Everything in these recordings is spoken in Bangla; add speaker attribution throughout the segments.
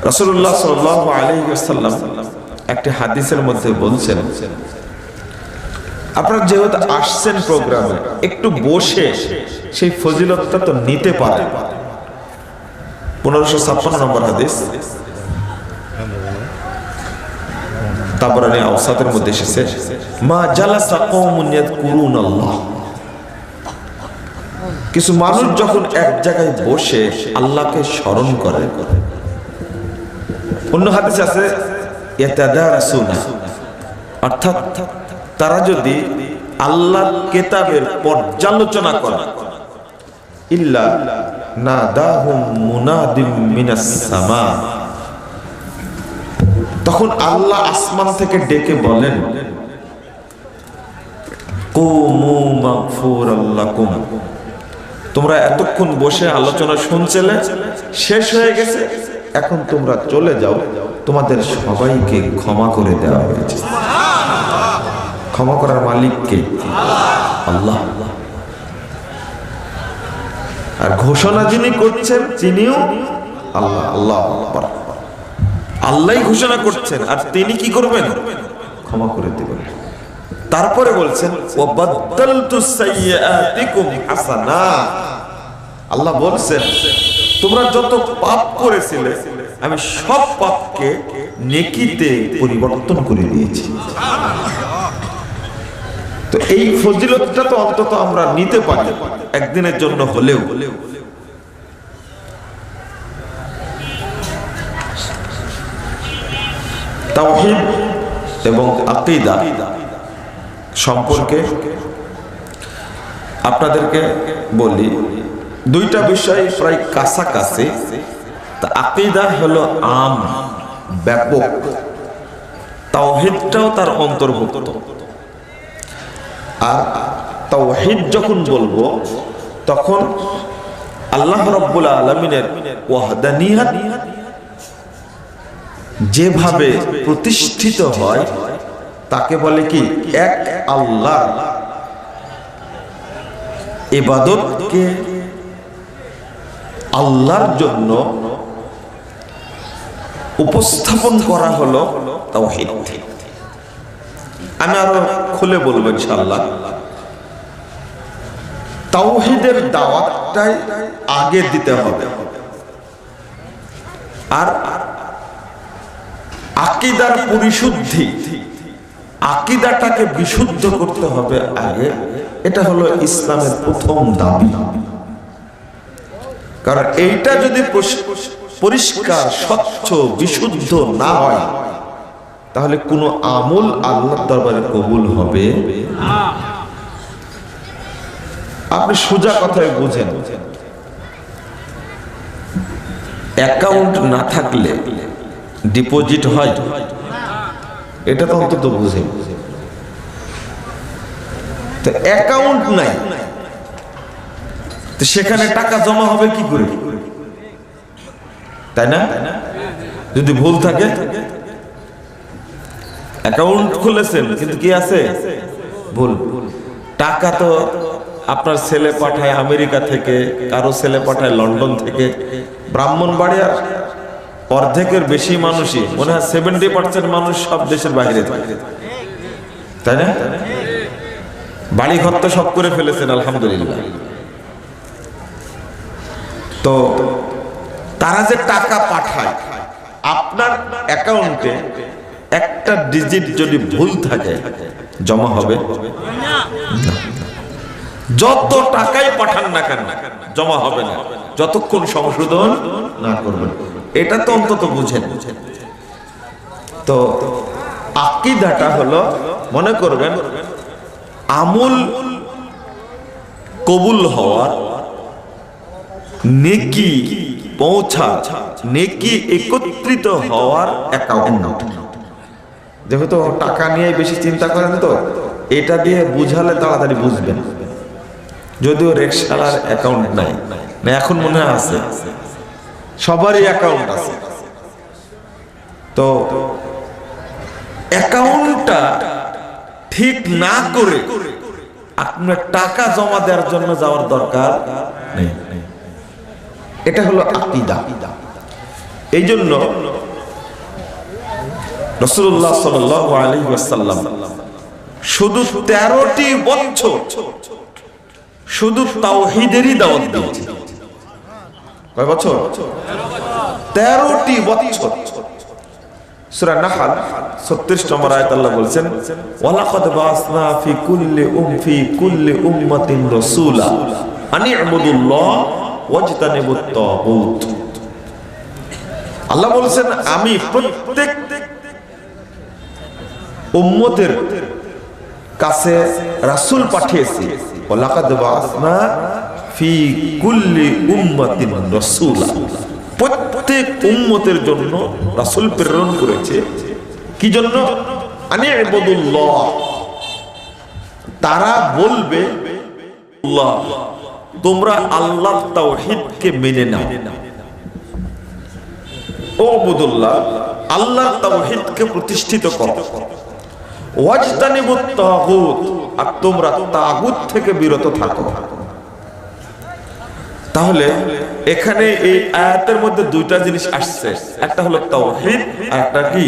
Speaker 1: রাসূলুল্লাহ সাল্লাল্লাহু আলাইহি ওয়াসাল্লাম একটি হাদিসের মধ্যে বলছেন, আপনারা যেহেতু আসছেন প্রোগ্রামে, একটু বসে সেই ফজিলতটা তো নিতে পারেন। 1556 নম্বর হাদিস, তাবরানী আওসাতের মধ্যে এসেছে, মা জালাসা কওমুন ইয়াযকুরুনাল্লাহ, কিছু মানুষ যখন এক জায়গায় বসে আল্লাহকে স্মরণ করে। অন্য হাদিস আছে ইয়াতাদারাসুনা, অর্থাৎ তারা যদি আল্লাহর কিতাবের পর্যালোচনা করে, ইল্লা নাদাহুম মুনাদিম মিনাস সামা, তখন আল্লাহ আসমান থেকে ডেকে বলেন, কুমু মাগফুরাল্লাকুম, তোমরা এতক্ষণ বসে আলোচনা শুনছিলে, শেষ হয়ে গেছে, এখন তোমরা চলে যাও, তোমাদের সবাইকে ক্ষমা করে দেওয়া হয়েছে। ক্ষমা করার মালিক কে? আল্লাহ। আর ঘোষণা যিনি করছেন তিনিও আল্লাহ। আল্লাহ আল্লাহই ঘোষণা করছেন, আর তিনি কি করবেন? ক্ষমা করে দেবেন। তারপরে বলছেন, ওয়াবাদদালতু সাইয়্যাতিকুম হাসানাত, আল্লাহ বলছেন তোমরা যত পাপ করেছিলে আমি সব পাপকে নেকিতে পরিবর্তন করে দিয়েছি। তো এই ফজিলতটা তো অন্তত আমরা নিতে পারি একদিনের জন্য হলেও। তাওহীদ এবং আকীদা সম্পর্কে আপনাদেরকে বলি, দুইটা বিষয় প্রায় কাছাকাছি। তা আকীদা হলো আম, ব্যাপক, তাওহীদটাও তার অন্তর্ভুক্ত। আর তাওহীদ যখন বলবো তখন আল্লাহ রাব্বুল আলামিনের ওয়াহদানিয়ত যেভাবে প্রতিষ্ঠিত হয় তাকে বলে কি? এক আল্লাহ। ইবাদতকে আল্লাহর জন্য উপস্থাপন করা হলো তাওহীদ। আমি আরো খুলে বলবো ইনশাআল্লাহ। তাওহীদের দাওয়াতটাই আগে দিতে হবে, আর আকীদার পরিশুদ্ধি, আকীদাটাকে বিশুদ্ধ করতে হবে আগে। এটা হলো ইসলামের প্রথম দাবি। কারণ এইটা যদি পরিষ্কার, স্বচ্ছ, বিশুদ্ধ না হয় তাহলে কোনো আমল আল্লাহর দরবারে কবুল হবে না। আপনি সোজা কথায় বুঝেন, অ্যাকাউন্ট না থাকলে ডিপোজিট হয়? এটা তো অন্তত বুঝেন। তো অ্যাকাউন্ট নাই, তো সেখানে টাকা জমা হবে কি করে? তাই না? যদি ভুল থাকে, অ্যাকাউন্ট খুলেছেন কিন্তু কি আছে? ভুল। টাকা তো আপনার ছেলে পাঠায় আমেরিকা থেকে, কারো ছেলে পাঠায় লন্ডন থেকে। ব্রাহ্মণবাড়িয়ার অর্ধেকের বেশি মানুষই, মনে হয় 70% মানুষ সব দেশের বাইরে থাকে, তাই না? বাড়ি ঘর তো সব করে ফেলেছেন আলহামদুলিল্লাহ। তো তারা যে টাকা পাঠায় আপনার অ্যাকাউন্টে, একটা ডিজিট যদি ভুল থাকে জমা হবে না। যত টাকাই পাঠান না কেন জমা হবে না যতক্ষণ সংশোধন না করবেন। এটা তো অন্তত বুঝেন। তো আকীদাটা হলো, মনে করবেন আমল কবুল হওয়ার, নেকি পৌঁছা, নেকি একত্রিত হওয়ার অ্যাকাউন্ট। যেহেতু টাকা নিয়ে বেশি চিন্তা করেন, তো এটা দিয়ে বুঝালে তাড়াতাড়ি বুঝবেন। যদিও রিকশালার অ্যাকাউন্ট নাই, না এখন মনে হয় আছে, সবারই অ্যাকাউন্ট আছে। তো অ্যাকাউন্টটা ঠিক না করে আপনার টাকা জমা দেওয়ার জন্য যাওয়ার দরকার নেই। এটা হলো আকীদা। এই জন্য রাসূলুল্লাহ সাল্লাল্লাহু আলাইহি ওয়াসাল্লাম শুধু 13টি বছর শুধু তাওহীদেরই দাওয়াত দিয়েছেন। কয় বছর? 13টি বছর। সূরা নাহল 36 নম্বর আয়াত আল্লাহ বলেন, ওয়ালাকাদ বাসনা ফি কুল্লি উম্মাতিন রাসূলা আন ইবুদুল্লাহ ওয়াজতানিবুত তাগুত। আল্লাহ বলেন, আমি প্রত্যেক উম্মতের কাছে রাসূল পাঠিয়েছি। ওয়ালাকাদ বাসনা ফি কুল্লি উম্মাতিন রাসূলা, প্রত্যেক উম্মতের জন্য রাসূল প্রেরণ করেছে। কি জন্য? আনি ইবুদুল্লাহ, তারা বলবে আল্লাহ, তোমরা আল্লাহর তাওহীদকে মেনে নাও। ও ইবুদুল্লাহ, আল্লাহর তাওহীদকে প্রতিষ্ঠিত করো। ওয়াজতানিবুত তাগুত, আর তোমরা তাগুত থেকে বিরত থাকো। তাহলে এখানে এই আয়াতের মধ্যে দুইটা জিনিস আসছে, একটা হলো তাওহীদ আর একটা কি?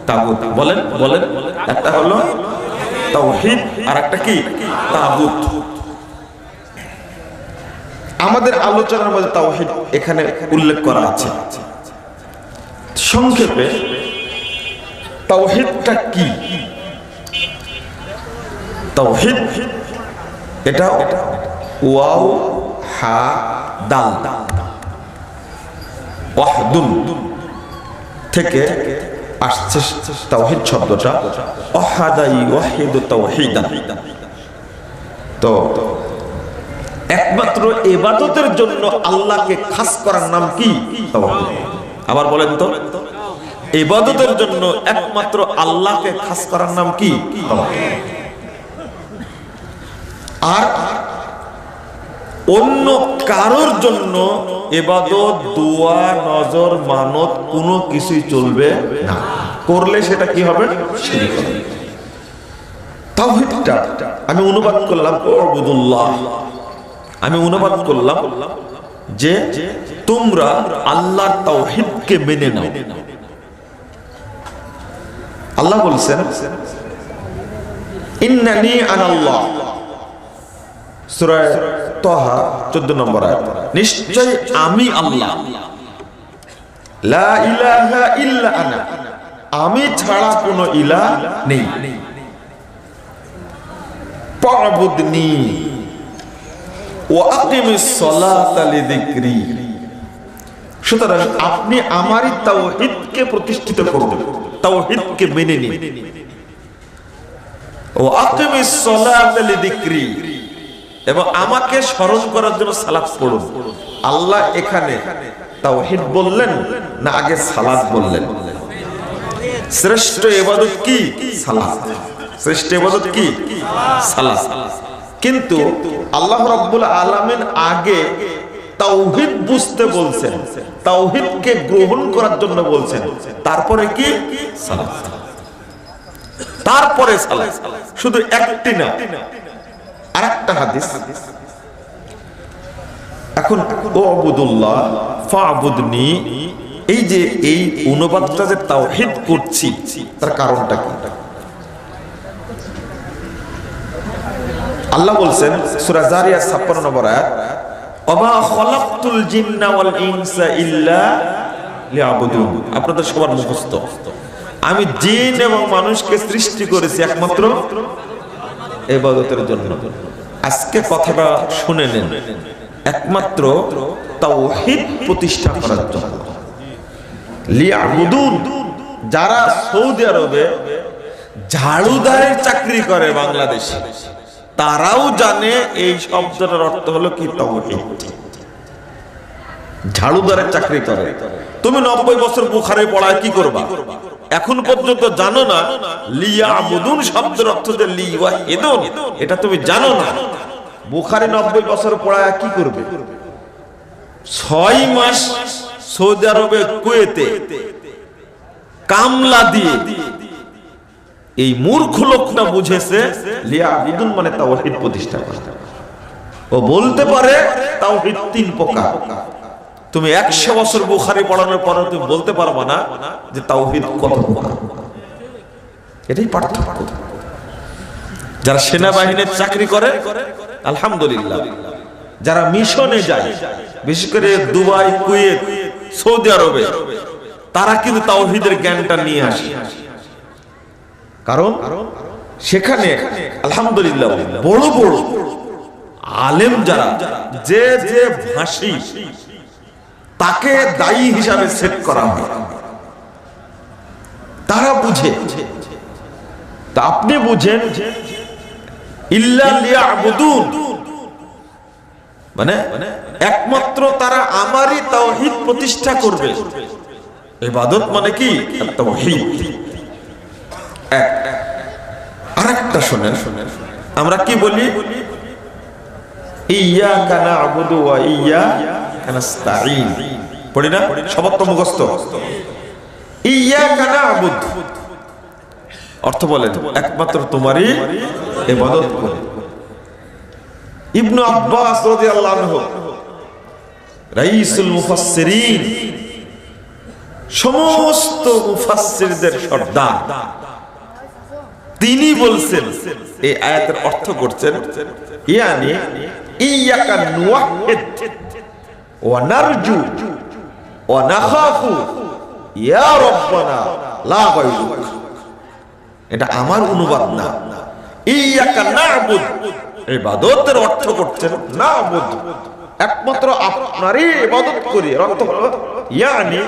Speaker 1: তাগুত। বলেন বলেন, একটা হলো তাওহীদ আর একটা কি? তাগুত। আমাদের আলোচনার মধ্যে তাওহীদ এখানে উল্লেখ করা আছে। সংক্ষেপে তাওহীদটা কি? তাওহীদ এটা ওয়াও হা দাল ওয়াহদুন থেকে আসছে তাওহীদ শব্দটা। ওয়াহাদাই ওয়াহিদু তাওহীদান, তো একমাত্র ইবাদতের জন্য আল্লাহকে খাস করার নাম কি? তাওহীদ। আবার বলেন তো, ইবাদতের জন্য একমাত্র আল্লাহকে খাস করার নাম কি? তাওহীদ। আর অন্য কারোর জন্য ইবাদত, দোয়া, নজর, মানত কোনো কিছুই চলবে না। করলে সেটা কি হবে? শিরক হবে। তাওহীদটা আমি অনুবাদ করলাম উবুদুল্লাহ, আমি অনুবাদ করলাম যে তোমরা আল্লাহর তাওহীদকে মেনে নাও। আল্লাহ বলছেন, ইন্নানি আনাল্লাহ, সূরা তাহা 14 নম্বর আয়াত, নিশ্চয় আমি আল্লাহ, লা ইলাহা ইল্লা আনা, আমি ছাড়া কোনো ইলাহ নেই, ফা'বুদনি ওয়া আকিমিস সালাতা লিযিকরি। সুতরাং আপনি আমারই তাওহীদকে প্রতিষ্ঠিত করুন, তাওহীদকে মেনে নিন। ওয়া আকিমিস সালাতা লিযিকরি, এবং আমাকে স্মরণ করার জন্য সালাত পড়ুন। আল্লাহ এখানে তাওহীদ বললেন না আগে সালাত বললেন? শ্রেষ্ঠ ইবাদত কি? সালাত। শ্রেষ্ঠ ইবাদত কি? সালাত। কিন্তু আল্লাহ রাব্বুল আলামিন আগে তাওহীদ বুঝতে বলছেন, তাওহীদকে গ্রহণ করার জন্য বলছেন, তারপরে কি? সালাত। তারপরে সালাত। শুধু একটি না, আরেকটা হাদিস। এখন উবুদুল্লাহ ফা'বুদনি, এই যে এই অনুবাদটা যে তাওহীদ করছি, তার কারণটা কি? আল্লাহ বলছেন সূরা জারিয়াত 56 নম্বর আয়াত, ওমা খালাকতুল জিন্না ওয়াল ইনসা ইল্লা লিয়াবুদুন। আপনাদের সবার মুখস্থ, আমি জিন এবং মানুষকে সৃষ্টি করেছি একমাত্র ইবাদতের জন্য। আজকে কথাটা শুনে নেন, একমাত্র তাওহীদ প্রতিষ্ঠা করার জন্য। লিয়াবুদুন, যারা সৌদি আরবে ঝাড়ুদারের চাকরি করে বাংলাদেশে, তারাও জানে এই শব্দটার অর্থ হলো কি? তাওহীদ। ঝাড়ুদারের চাকরি করে। তুমি 90 বছর বুখারী পড়ায় কি করবা? এখন পর্যন্ত জানো না লিয়াবুদুন শব্দের অর্থ যে লিওয়াহিদুন, এটা তুমি জানো না। বুখারী 90 বছর পড়ায় কি করবে? 6 মাস সৌদি আরবে কুয়েতে কামলা দিয়ে এই মূর্খ লোকটা বুঝেছে লিয়াবুদুন মানে তাওহীদ প্রতিষ্ঠা করা। ও বলতে পারে তাওহীদ 3 প্রকার। তুমি 100 বছর বুখারী পড়ানোর পরে তুমি বলতে পারবে না যে তাওহীদ কত প্রকার। এটাই পার্থক্য। যারা সেনাবাহিনীর চাকরি করে আলহামদুলিল্লাহ, যারা মিশনে যায় বিশেষ করে দুবাই, কুয়েত, সৌদি আরবে, তারা কিন্তু তাওহীদের জ্ঞানটা নিয়ে আসে। কারণ সেখানে আলহামদুলিল্লাহ বড় বড় আলেম যারা, যে যে ভাষী তাকে দায়ী হিসাবে সেট করা হয়, তারা বুঝে। তা আপনি বুঝেন ইল্লা লিয়াবুদুন, মানে একমাত্র তারা আমারই তাওহীদ প্রতিষ্ঠা করবে। ইবাদত মানে কি? তাওহীদ। আরেকটা শুনেন, আমরা কি বলি? ইয়্যাকা না'বুদু ওয়া ইয়্যাকা নাস্তাঈন, পড়ি না? সবার তো মুখস্থ। ইয়্যাকা না'বুদু অর্থ বলেন একমাত্র তোমারই ইবাদত করি। ইবনে আব্বাস রাদিয়াল্লাহু আনহু রাইসুল মুফাসসিরিন, সমস্ত মুফাসসিরদের সর্দার, তিনি বলছেন, এই আয়াতের অর্থ করছেন ইয়ানি ইয়্যাকা নুওয়াহিদ ওয়া নারজু ওয়া নাখাফু ইয়া রাব্বানা লা গায়রুক। এটা আমার অনুবাদ না। ইয়্যাকা না'বুদ, ইবাদতের অর্থ করছেন না'বুদ, একমাত্র আপনারই ইবাদত করি। অর্থ হলো ইয়ানি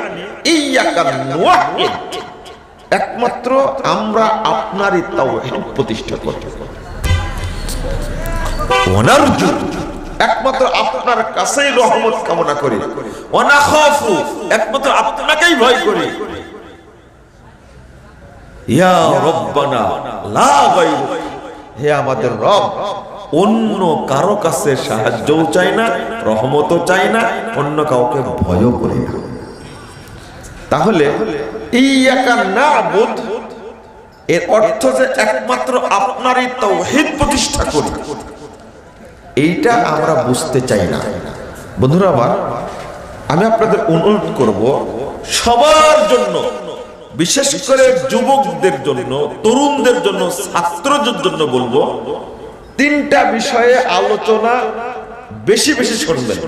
Speaker 1: ইয়্যাকা নুওয়াহিদ, একমাত্র আমরা আপনারই তাওহীদ প্রতিষ্ঠা করব। ওয়া নারজু, একমাত্র আপনার কাছেই রহমত কামনা করি। ওয়া নাখাফু, একমাত্র আপনাকেই ভয় করি। ইয়া রব্বানা লা গায়রুক, হে আমাদের রব, অন্য কারো কাছে সাহায্যও চাই না, রহমতও চাই না, অন্য কাউকে ভয়ও করি না। তাহলে ইয়্যাকা না'বুদ এর অর্থ যে একমাত্র আপনারই তাওহীদ প্রতিষ্ঠা করি, এইটা আমরা বুঝতে চাই না। বন্ধুরা আমার, আমি আপনাদের অনুরোধ করব, সবার জন্য, বিশেষ করে যুবকদের জন্য, তরুণদের জন্য, ছাত্রদের জন্য বলবো, তিনটা বিষয়ে আলোচনা বেশি বেশি শুনবেন।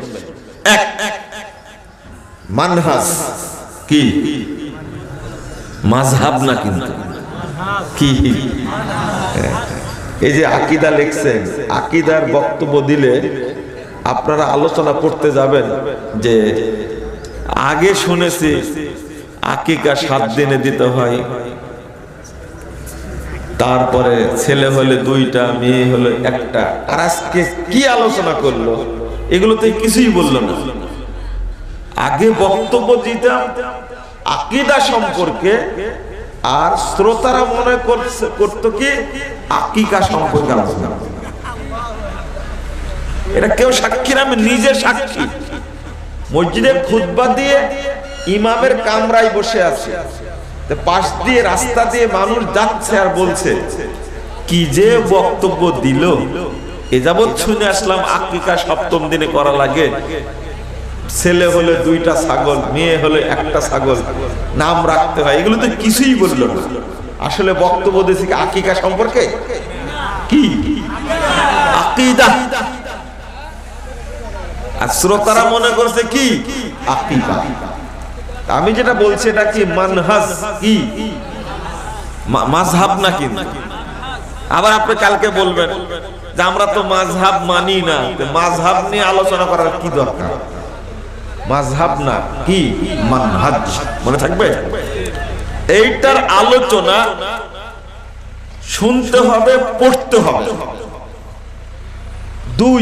Speaker 1: এক, মানহাজ কি? মাযহাব না, কিন্তু কি? এই যে আকীদা লিখছেন, আকীদার বক্তব্য দিলে আপনারা আলোচনা করতে যাবেন যে আগে শুনেছি আকিকা 7 দিনে দিতে হয়, তারপরে ছেলে হলে 2টা, মেয়ে হলে 1টা, আর আজকে কি আলোচনা করলো? এগুলোতে কিছুই বললো না। আগে বক্তব্য দিতাম আকীদা সম্পর্কে, আর শ্রোতারা মনে করতো কি আকিকা সম্পর্কে আলোচনা। এটা কেউ সাক্ষী না, আমি নিজে সাক্ষী। মসজিদে খুতবা দিয়ে ইমামের কামরায় বসে আছে, পাশ দিয়ে রাস্তা দিয়ে মানুষ যাচ্ছে আর বলছে কি যে বক্তব্য দিল, এ যাবৎ শুনে আসলাম আকিকা 7ম দিনে করা লাগে, ছেলে হলে 2টা ছাগল, মেয়ে হলে 1টা ছাগল, নাম রাখতে হয়। এগুলো তো কিছুই বললো না। আসলে বক্তব্য দিয়েছে কি আকিকা সম্পর্কে? কি আকীদা। আর শ্রোতারা মনে করছে কি আকীদা। আমি যেটা বলছি এটা কি মানহাজ, কি মাযহাব না? কিন্তু আবার আপনি কালকে বলবেন যে আমরা তো মাযহাব মানি না, মাযহাব নিয়ে আলোচনা করার কি দরকার? মাযহাব না, কি মানহাজ, মনে থাকবে। এইটার আলোচনা শুনতে হবে, পড়তে হবে। 2,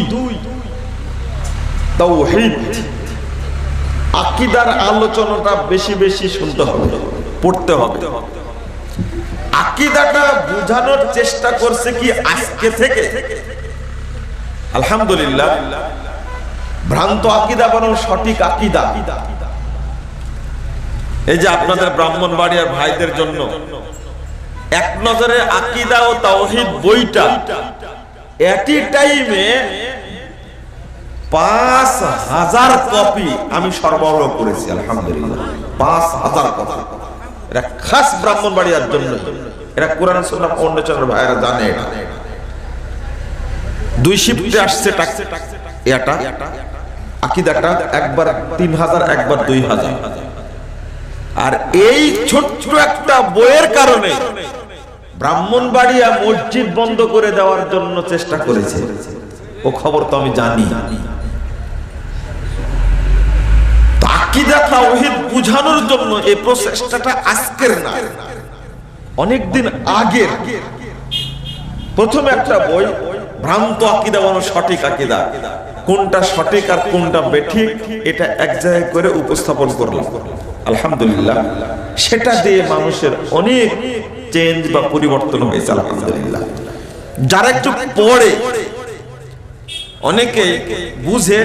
Speaker 1: তাওহীদ, আকীদার আলোচনাটা বেশি বেশি শুনতে হবে, পড়তে হবে। আকীদাটা বোঝানোর চেষ্টা করছে কি আজকে থেকে, আলহামদুলিল্লাহ। ভ্রান্ত আকীদা বরং সঠিক আকীদা। এই যে আপনাদের ব্রাহ্মণবাড়িয়ার ভাইদের জন্য এক নজরে আকীদা ও তাওহীদ বইটা এটি টাইমে 5000 কপি আমি সরবরাহ করেছি, আলহামদুলিল্লাহ। 5000 কপি, এটা খাস ব্রাহ্মণবাড়িয়ার জন্য। এরা কোরআন সুন্নাহ ফাউন্ডেশনের ভাইরা জানে এটা। 2 শিফটে আসছে এটা আকীদাটা, একবার 3000 একবার 2000। আর এই ছোট্ট একটা বইয়ের কারণে ব্রাহ্মণবাড়িয়া মসজিদ বন্ধ করে দেওয়ার জন্য চেষ্টা করেছে, ও খবর তো আমি জানি। আকীদা তাওহীদ বুঝানোর জন্য এই প্রচেষ্টাটা আজকের না, অনেকদিন আগের। প্রথমে একটা বই ভ্রান্ত আকীদা এবং সঠিক আকীদা, কোনটা সঠিক আর কোনটা বেঠিক এটা এক জায়গায় করে উপস্থাপন করলাম, আলহামদুলিল্লাহ। সেটা দিয়ে মানুষের অনেক চেঞ্জ বা পরিবর্তন হয়েছে, আলহামদুলিল্লাহ। যারা একটু পড়ে, অনেকে বুঝে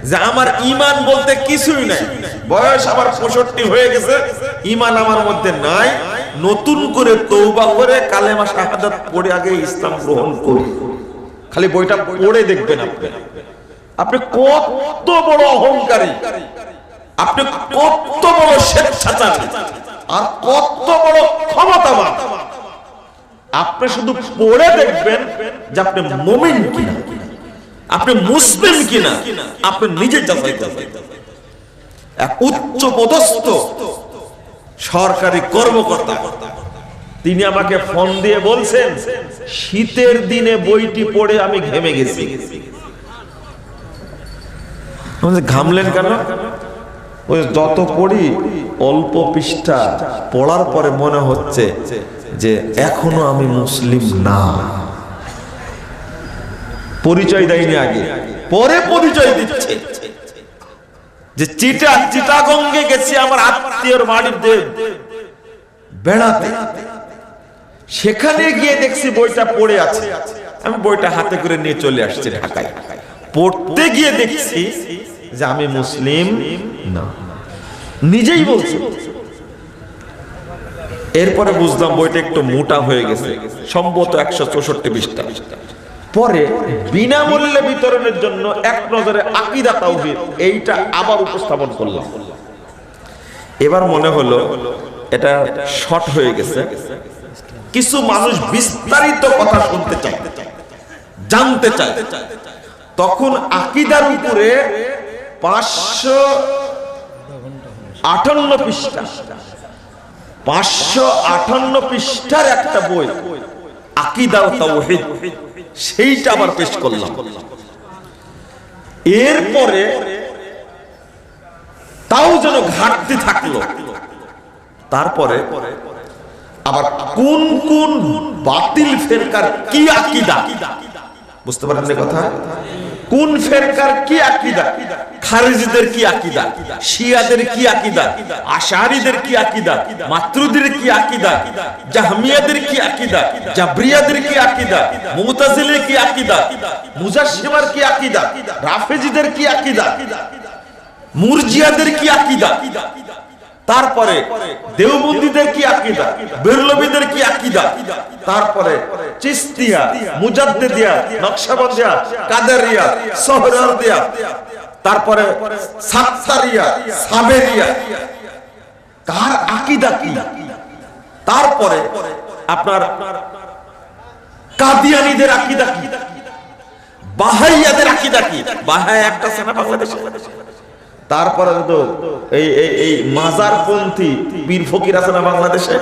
Speaker 1: যে আমার ঈমান বলতে কিছুই নাই, বয়স আমার 65 হয়ে গেছে, ঈমান আমার মধ্যে নাই, নতুন করে তওবা করে কালেমা শাহাদাত পড়ে আগে ইসলাম গ্রহণ করি। খালি বইটা পড়ে দেখবেন আপনি কত বড় অহংকারী, আপনি কত বড় স্বেচ্ছাচারী, আর কত বড় ক্ষমতাবান। আপনি শুধু পড়ে দেখবেন যে আপনি মুমিন কিনা, আপনি মুসলিম কিনা, আপনি নিজে যাচাই করবেন। এক উচ্চ পদস্থ সরকারি কর্মকর্তা তিনি আমাকে ফোন দিয়ে বলছেন, শীতের দিনে বইটি পড়ে আমি ঘেমে গেছি। ঘামলেন কেন? ওই যত পড়ি অল্প পৃষ্ঠা পড়ার পরে মনে হচ্ছে যে এখনো আমি মুসলিম না। পরিচয় দেয়নি আগে, পরে পরিচয় দিচ্ছে যে চিটাগঙ্গে গেছি আমার আত্মীয়র বাড়িতে বেড়াতে, সেখানে গিয়ে দেখছি বইটা পড়ে আছে। আমি বইটা হাতে করে নিয়ে চলে আসছি ঢাকায়। পড়তে গিয়ে দেখছি যে আমি মুসলিম না, নিজেই বলছি। এরপরে বুঝলাম বইটা একটু মোটা হয়ে গেছে, সম্ভবত 164 পৃষ্ঠা। পরে বিনামূল্যে বিতরণের জন্য এক নজরে আকীদা তাওহীদ এইটা আবার উপস্থাপন করলাম। এবার মনে হলো এটা শর্ট হয়ে গেছে, কিছু মানুষ বিস্তারিত কথা শুনতে চায়, জানতে চায়। তখন আকীদার উপরে 558 পৃষ্ঠা, 558 পৃষ্ঠার একটা বই আকীদা ও তাওহীদ, সেইটা আবার পেশ করলাম। এরপরে তাও যেন ঘাটতি থাকলো। তারপরে আবার কোন কোন বাতিল ফেরকার কি আকীদা, বুঝতে পারেন না কথা? কোন ফেরকার কি আকীদা, খারিজিদের কি আকীদা, শিয়াদের কি আকীদা, আশআরীদের কি আকীদা, মাতুরিদীদের কি আকীদা, জাহমিয়াদের কি আকীদা, জাবরিয়াদের কি আকীদা, মুতাজিলির কি আকীদা, মুজাশশিমার কি আকীদা, রাফেজিদের কি আকীদা, মুরজিয়াদের কি আকীদা, তারপরে দেওবন্দীদের কি আকীদা, বেরলভীদের কি আকীদা, তারপরে চিশতিয়া, মুজাদ্দিদিয়া, নকশবন্দিয়া, কাদেরিয়া, সোহরাওয়ার্দিয়া, তারপরে সাত্তারিয়া, সাবেরিয়া, কার আকীদা কি, তারপরে আপনার কাদিয়ানীদের আকীদা কি, বাহাইয়াদের আকীদা কি। বাহাই একটা সেনা বাংলাদেশে। তারপরে তো এই মাজারপন্থী পীর ফকির আছে না বাংলাদেশে,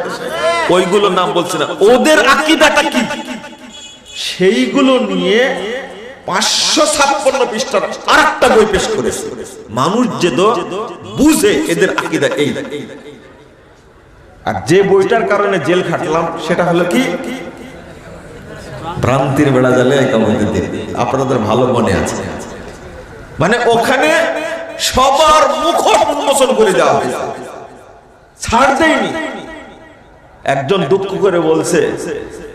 Speaker 1: ওইগুলোর নাম বলছি না, ওদের আকীদাটা কি, সেইগুলো নিয়ে 556 পৃষ্ঠার আরেকটা বই পেশ করেছে। মানুষ যে বুঝে এদের আকীদা এই। আর যে বইটার কারণে জেল খাটলাম সেটা হলো কি, ভ্রান্তির বেড়া জালে কামড়ে দিন। আপনাদের ভালো মনে আছে, মানে ওখানে সবার মুখোশ উন্মোচন করে দেওয়া হয়েছে, ছাড় দেয়নি। একজন দুঃখ করে বলছে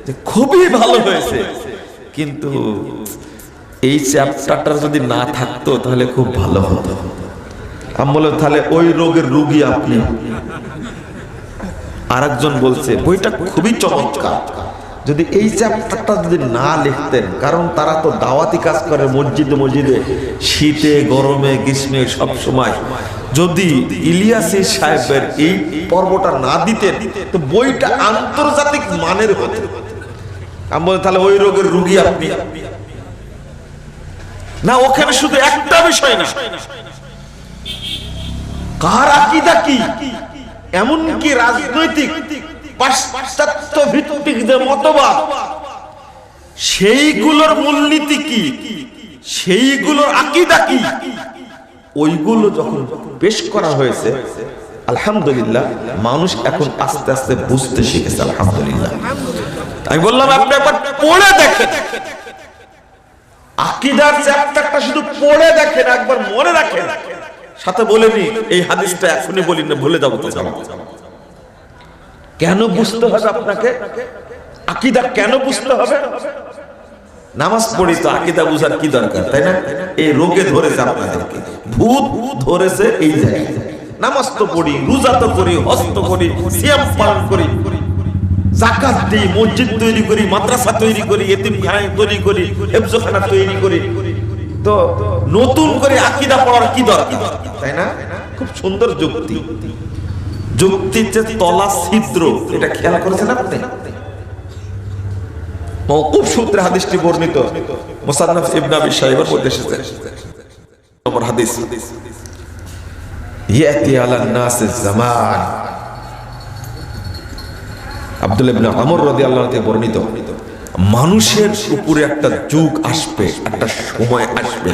Speaker 1: যে খুবই ভালো হয়েছে, কিন্তু এই চ্যাপ্টারটা যদি না থাকতো তাহলে খুব ভালো হতো। আমি বললাম তাহলে ওই রোগের রোগী আপনি। আরেকজন বলছে বইটা খুবই চমৎকার, যদি এই চ্যাপ্টারটা যদি না লিখতেন, কারণ তারা তো দাওয়াতি কাজ করে মসজিদে মসজিদে, শীতে গরমে গ্রীষ্মে সব সময়, যদি ইলিয়াসী সাহেবের এই পর্বটা না দিতেন তো বইটা আন্তর্জাতিক মানের হতো। আমি বলি তাহলে ওই রোগের রোগী আপনি না। ওখানে শুধু একটা বিষয় না, কার আকীদা কি, এমনকি রাজনৈতিক পাশ্চাত্য ভিত্তিক যে মতবাদ সেইগুলোর মূলনীতি কি, সেইগুলোর আকীদা কি, ওইগুলো যখন পেশ করা হয়েছে আলহামদুলিল্লাহ মানুষ এখন আস্তে আস্তে বুঝতে শিখেছে আলহামদুলিল্লাহ। আমি বললাম আপনি একবার পড়ে দেখেন, আকীদার চ্যাপ্টারটা শুধু পড়ে দেখেন, একবার মনে রাখেন। সাথে বলেনি এই হাদিসটা এখনই বলি না, ভুলে যাবো তো যাবো। কেন বুঝতে হবে আপনাকে আকীদা, কেন বুঝতে হবে? নামাজ পড়ি তো আকীদা বুঝার কি দরকার, তাই না? এই রোগে ধরেছে আপনাদেরকে, ভূত ধরেছে এই জায়গায়। নামাজ তো পড়ি, রোজা তো করি, হজ তো করি, সিয়াম পালন করি, যাকাত দিই, মসজিদ তৈরি করি, মাদ্রাসা তৈরি করি, এতিমখানা তৈরি করি, হেফজখানা তৈরি করি, তো নতুন করে আকীদা পড়ার কি দরকার, তাই না? খুব সুন্দর যুক্তি, যুক্তির যে তলা ছিদ্র, এটা খেয়াল করেছেন আপনি? মওকুফ সূত্রে হাদিসটি বর্ণিত মুসান্নাফ ইবনে আবি শাইবার মধ্যে এসেছে। নম্বর হাদিস, ইয়াতি আলান নাস জামান, আব্দুল্লাহ ইবনে আমর রাদিয়াল্লাহু আনহু থেকে বর্ণিত, মানুষের উপরে একটা যুগ আসবে, একটা সময় আসবে,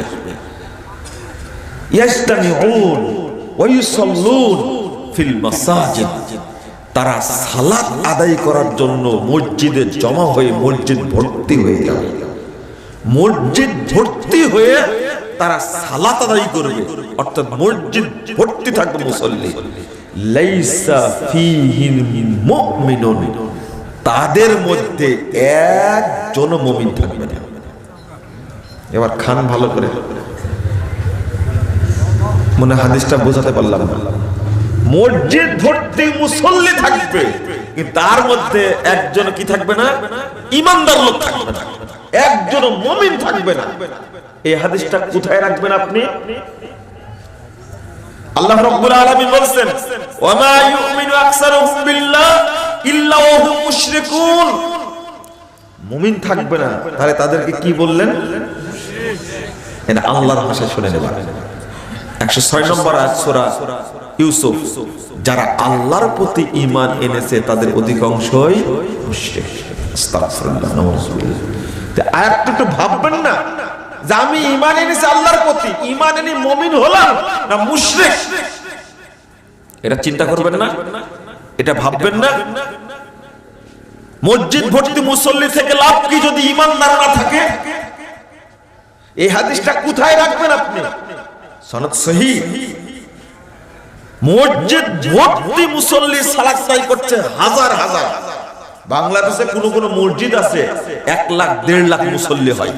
Speaker 1: ইয়াস্তামিউন ওয়া ইউসাল্লুন ফিল মাসাজিদ, তারা সালাত আদায় করার জন্য মসজিদে জমা হয়ে মসজিদ ভর্তি হয়ে যাবে, মসজিদ ভর্তি হয়ে তারা সালাত আদায় করবে, অর্থাৎ মসজিদ ভর্তি থাকবে মুসল্লি। লাইসা ফীহিম মুমিনুন, তাদের মধ্যে একজন মুমিন থাকবে না। এবার খান ভালো করে, মনে হাদিসটা বোঝাতে পারলাম না। মসজিদ ভর্তি মুসল্লি থাকবে, কিন্তু তার মধ্যে একজন কি থাকবে না? ঈমানদার লোক থাকবে না, একজন মুমিন থাকবে না। এই হাদিসটা কোথায় রাখবেন আপনি? আল্লাহ রাব্বুল আলামিন বলেন, ওয়া মা ইউমিনু আকসারুহুম বিল্লাহ ইল্লা ওয়া হুম মুশরিকুন, মুমিন থাকবে না, তাহলে তাদেরকে কি বললেন? এটা আল্লাহর ভাষায় শুনে নেবেন। 106 নম্বর আয়াত সূরা ইউসুফ, যারা আল্লাহর প্রতি ঈমান এনেছে তাদের অধিকাংশই মুশরিক। আস্তাগফিরুল্লাহ, নাউযুবিল্লাহ। তে আয়াতটা একটু ভাববেন না যে আমি ঈমান এনেছি আল্লাহর প্রতি, ঈমান এনে মুমিন হলাম না মুশরিক, এটা চিন্তা করবেন না, এটা ভাববেন না। মসজিদ ভর্তি মুসল্লি থেকে লাভ কি যদি ঈমানদার না থাকে? এই হাদিসটা কোথায় রাখবেন আপনি? সনদ সহিহ। মসজিদ ভর্তি মুসল্লি সালাত আদায় করছে হাজার হাজার। বাংলাদেশে কোন মসজিদ আছে 1 লাখ 1.5 লাখ মুসল্লি হয়,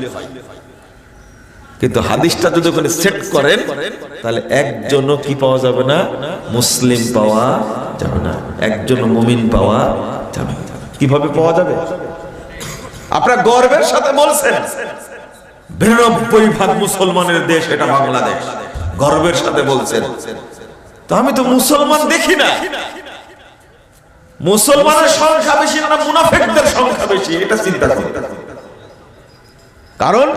Speaker 1: কিন্তু হাদিসটা যদি ওখানে সেট করেন তাহলে একজনও কি পাওয়া যাবে না? মুসলিম পাওয়া যাবে না, একজন মুমিন পাওয়া যাবে না। কিভাবে পাওয়া যাবে? আপনারা গর্বের সাথে বলছেন 92% মুসলমানের দেশ এটা বাংলাদেশ, গর্বের সাথে বলছেন। তো আমি তো মুসলমান দেখি না, মুসলমানের সংখ্যা বেশি না মুনাফিকদের সংখ্যা বেশি, এটা চিন্তা করুন। কারণ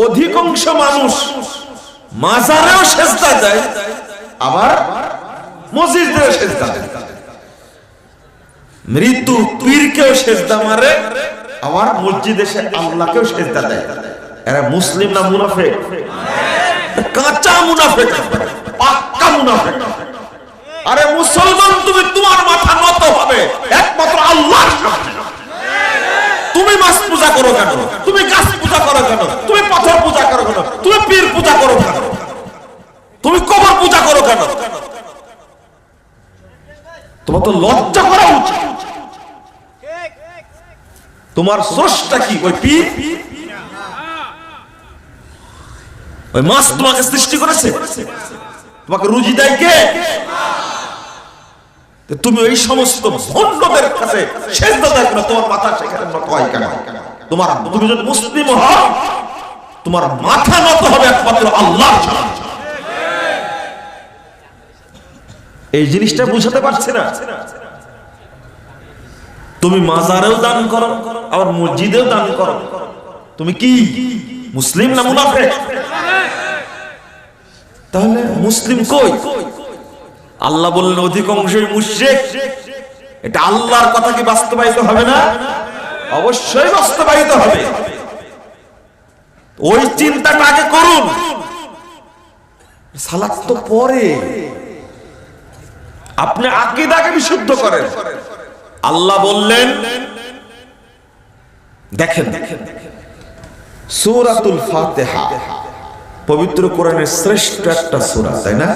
Speaker 1: অধিকাংশ মানুষ মাজারেও সেজদা দেয়, আবার মসজিদেও সেজদা দেয়, মৃত্যু পীরকেও সেজদা মারে, আবার মসজিদে এসে আল্লাহকেও সেজদা দেয়। এরা মুসলিম না মুনাফিক? কাঁচা মুনাফিক, পাক্কা মুনাফিক। আরে মুসলমান তুমি, তোমার মাথা নত হবে একমাত্র আল্লাহর সামনে। তুমি মাছ পূজা করো কেন? তুমি গাছ পূজা করো কেন? তুমি পাথর পূজা করো কেন? তুমি পীর পূজা করো কেন? তুমি কবর পূজা করো কেন? তোমার তো লজ্জা করা উচিত। তোমার স্রষ্টা কি ওই পীর? ওই মাছ তোমাকে সৃষ্টি করেছে? তোমাকে রুজি দেয় কে? তুমি ওই সমস্ত ভণ্ডদের কাছে সেজদা দাও না, তোমার মাথা সেখানে নত হয় কেন? তুমি যদি মুসলিম হও তোমার মাথা নত হবে একমাত্র আল্লাহর সামনে। এই জিনিসটা বুঝাতে পারছে না। তুমি মাজারেও দান করো, আবার মসজিদেও দান করো, তুমি কি মুসলিম না মুনাফিক? তাহলে মুসলিম কই? আল্লাহ বললেন অধিকাংশই মুশরিক। এটা আল্লাহর কথা কি বাস্তবায়িত হবে না? অবশ্যই বাস্তবায়িত হবে। ওই চিন্তাটা আগে করুন, সালাত তো পরে। আপনি আকীদাকে বিশুদ্ধ করেন। আল্লাহ বললেন, দেখেন সূরাতুল ফাতিহা পবিত্র কোরআনের শ্রেষ্ঠ একটা সূরা, তাই না?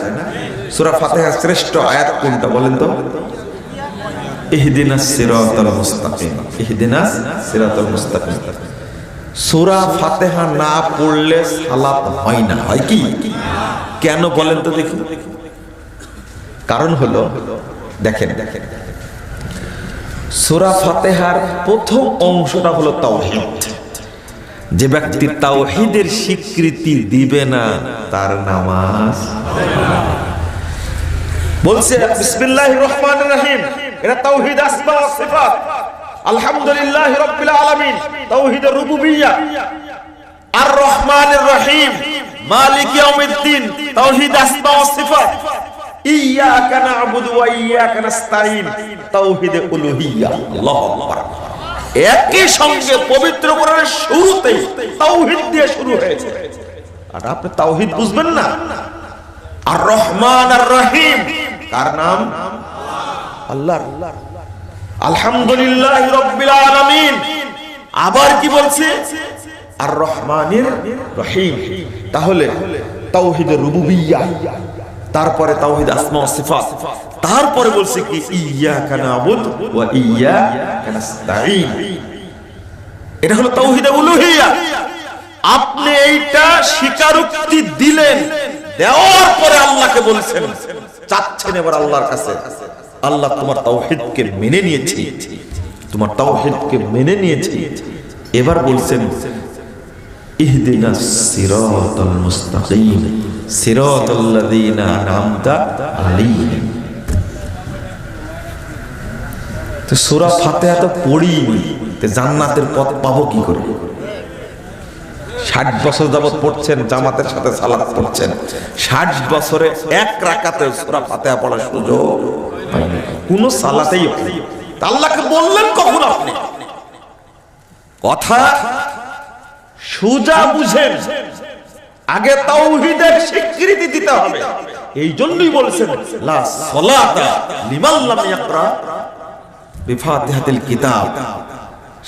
Speaker 1: সূরা ফাতিহার শ্রেষ্ঠ আয়াত কোনটা বলেন তো? ইহদিনাস সিরাতাল মুস্তাকিম, ইহদিনাস সিরাতাল মুস্তাকিম। সূরা ফাতিহা না পড়লে সালাত হয় না, হয় কি? কেন বলেন তো দেখি? কারণ হলো, দেখেন সূরা ফাতিহার প্রথম অংশটা হলো তাওহীদ। যে ব্যক্তি তাওহীদের স্বীকৃতি দিবে না তার নামাজ বলছে বিসমিল্লাহির রহমানির রহিম, এটা তাওহীদ আসমা ওয়া সিফাত। আলহামদুলিল্লাহি রাব্বিল আলামিন, তাওহীদ রুবুবিয়্যা। আর রহমানির রহিম, মালিক ইয়াউমিদ্দিন, তাওহীদ আসমা ওয়া সিফাত। ইয়্যাকা না'বুদু ওয়া ইয়্যাকা নাস্তাঈন, তাওহীদ উলুহিয়্যা। আল্লাহু আকবার। একই সঙ্গে পবিত্র কোরআনের শুরুতেই তাওহীদ দিয়ে শুরু হয়েছে। আর আপনি তাওহীদ বুঝবেন না? আর রহমান আর রহিম কার নাম? আল্লাহ। আলহামদুলিল্লাহি রাব্বিল আলামিন, আবার কি বলছে? আর রহমানির রহিম। তাহলে তাওহীদের রুবুবিয়্যা, তারপরে তাওহীদ আসমা ওয়া সিফাত, তারপরে বলছে কি ইয়্যাকা না'বুদু ওয়া ইয়্যাকা নাস্তাঈন। এটা হলো তাওহীদ উলুহিয়্যা। আপনি এইটা স্বীকারোক্তি দিলেন, দেওয়ার পরে আল্লাহকে বলছেন, চাচ্ছেন এবার আল্লাহর কাছে, আল্লাহ তোমার তাওহীদকে মেনে নিয়েছি, তোমার তাওহীদকে মেনে নিয়েছি। এবার বলছেন ইহদিনাস সিরাতাল মুস্তাকিম, সিরাতাল্লাযীনা আন'আমতা আলাইহিম। তো সূরা ফাতিহা তো পড়িনি, তো জান্নাতের পথ পাবো কি করে? 60 বছর যাবত পড়ছেন, জামাতের সাথে সালাত পড়ছেন, 60 বছরে এক রাকাতে সূরা ফাতিহা পড়ার সুযোগ হয়নি, কোন সালাতেই হয়নি। আল্লাহকে বললেন কখন আপনি? কথা সুজা বুঝেন, আগে তাওহীদের স্বীকৃতি দিতে হবে। এই জন্যই বলছেন লা সালাতা লিমান লাম ইয়াকরা বিফাতিহাতিল কিতাব।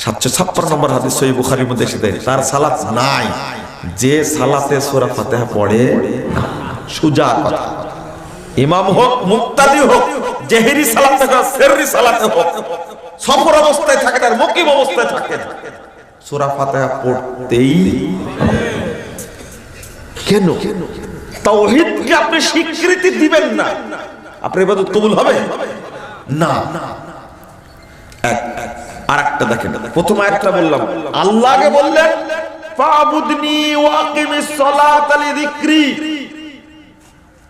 Speaker 1: 756 নম্বর হাদিস সহিহ বুখারীর মধ্যে এসেছে, তার সালাত নাই যে সালাতে সূরা ফাতিহা পড়ে না। সুজা কথা। ইমাম হোক, মুক্তাদি হোক, জেহরি সালাতে হোক, সিররি সালাতে হোক, সফর অবস্থায় থাকে আর মুকিম অবস্থায় থাকে, সূরা ফাতিহা পড়তেই। কেন? তাওহীদকে আপনি স্বীকৃতি দিবেন না, আপনার ইবাদত কবুল হবে না। আরেকটা দেখেন, প্রথম আয়াতটা বললাম, আল্লাহকে বললেন ফাবুদনি ওয়া আকিমিস সালাতা লিযিকরি।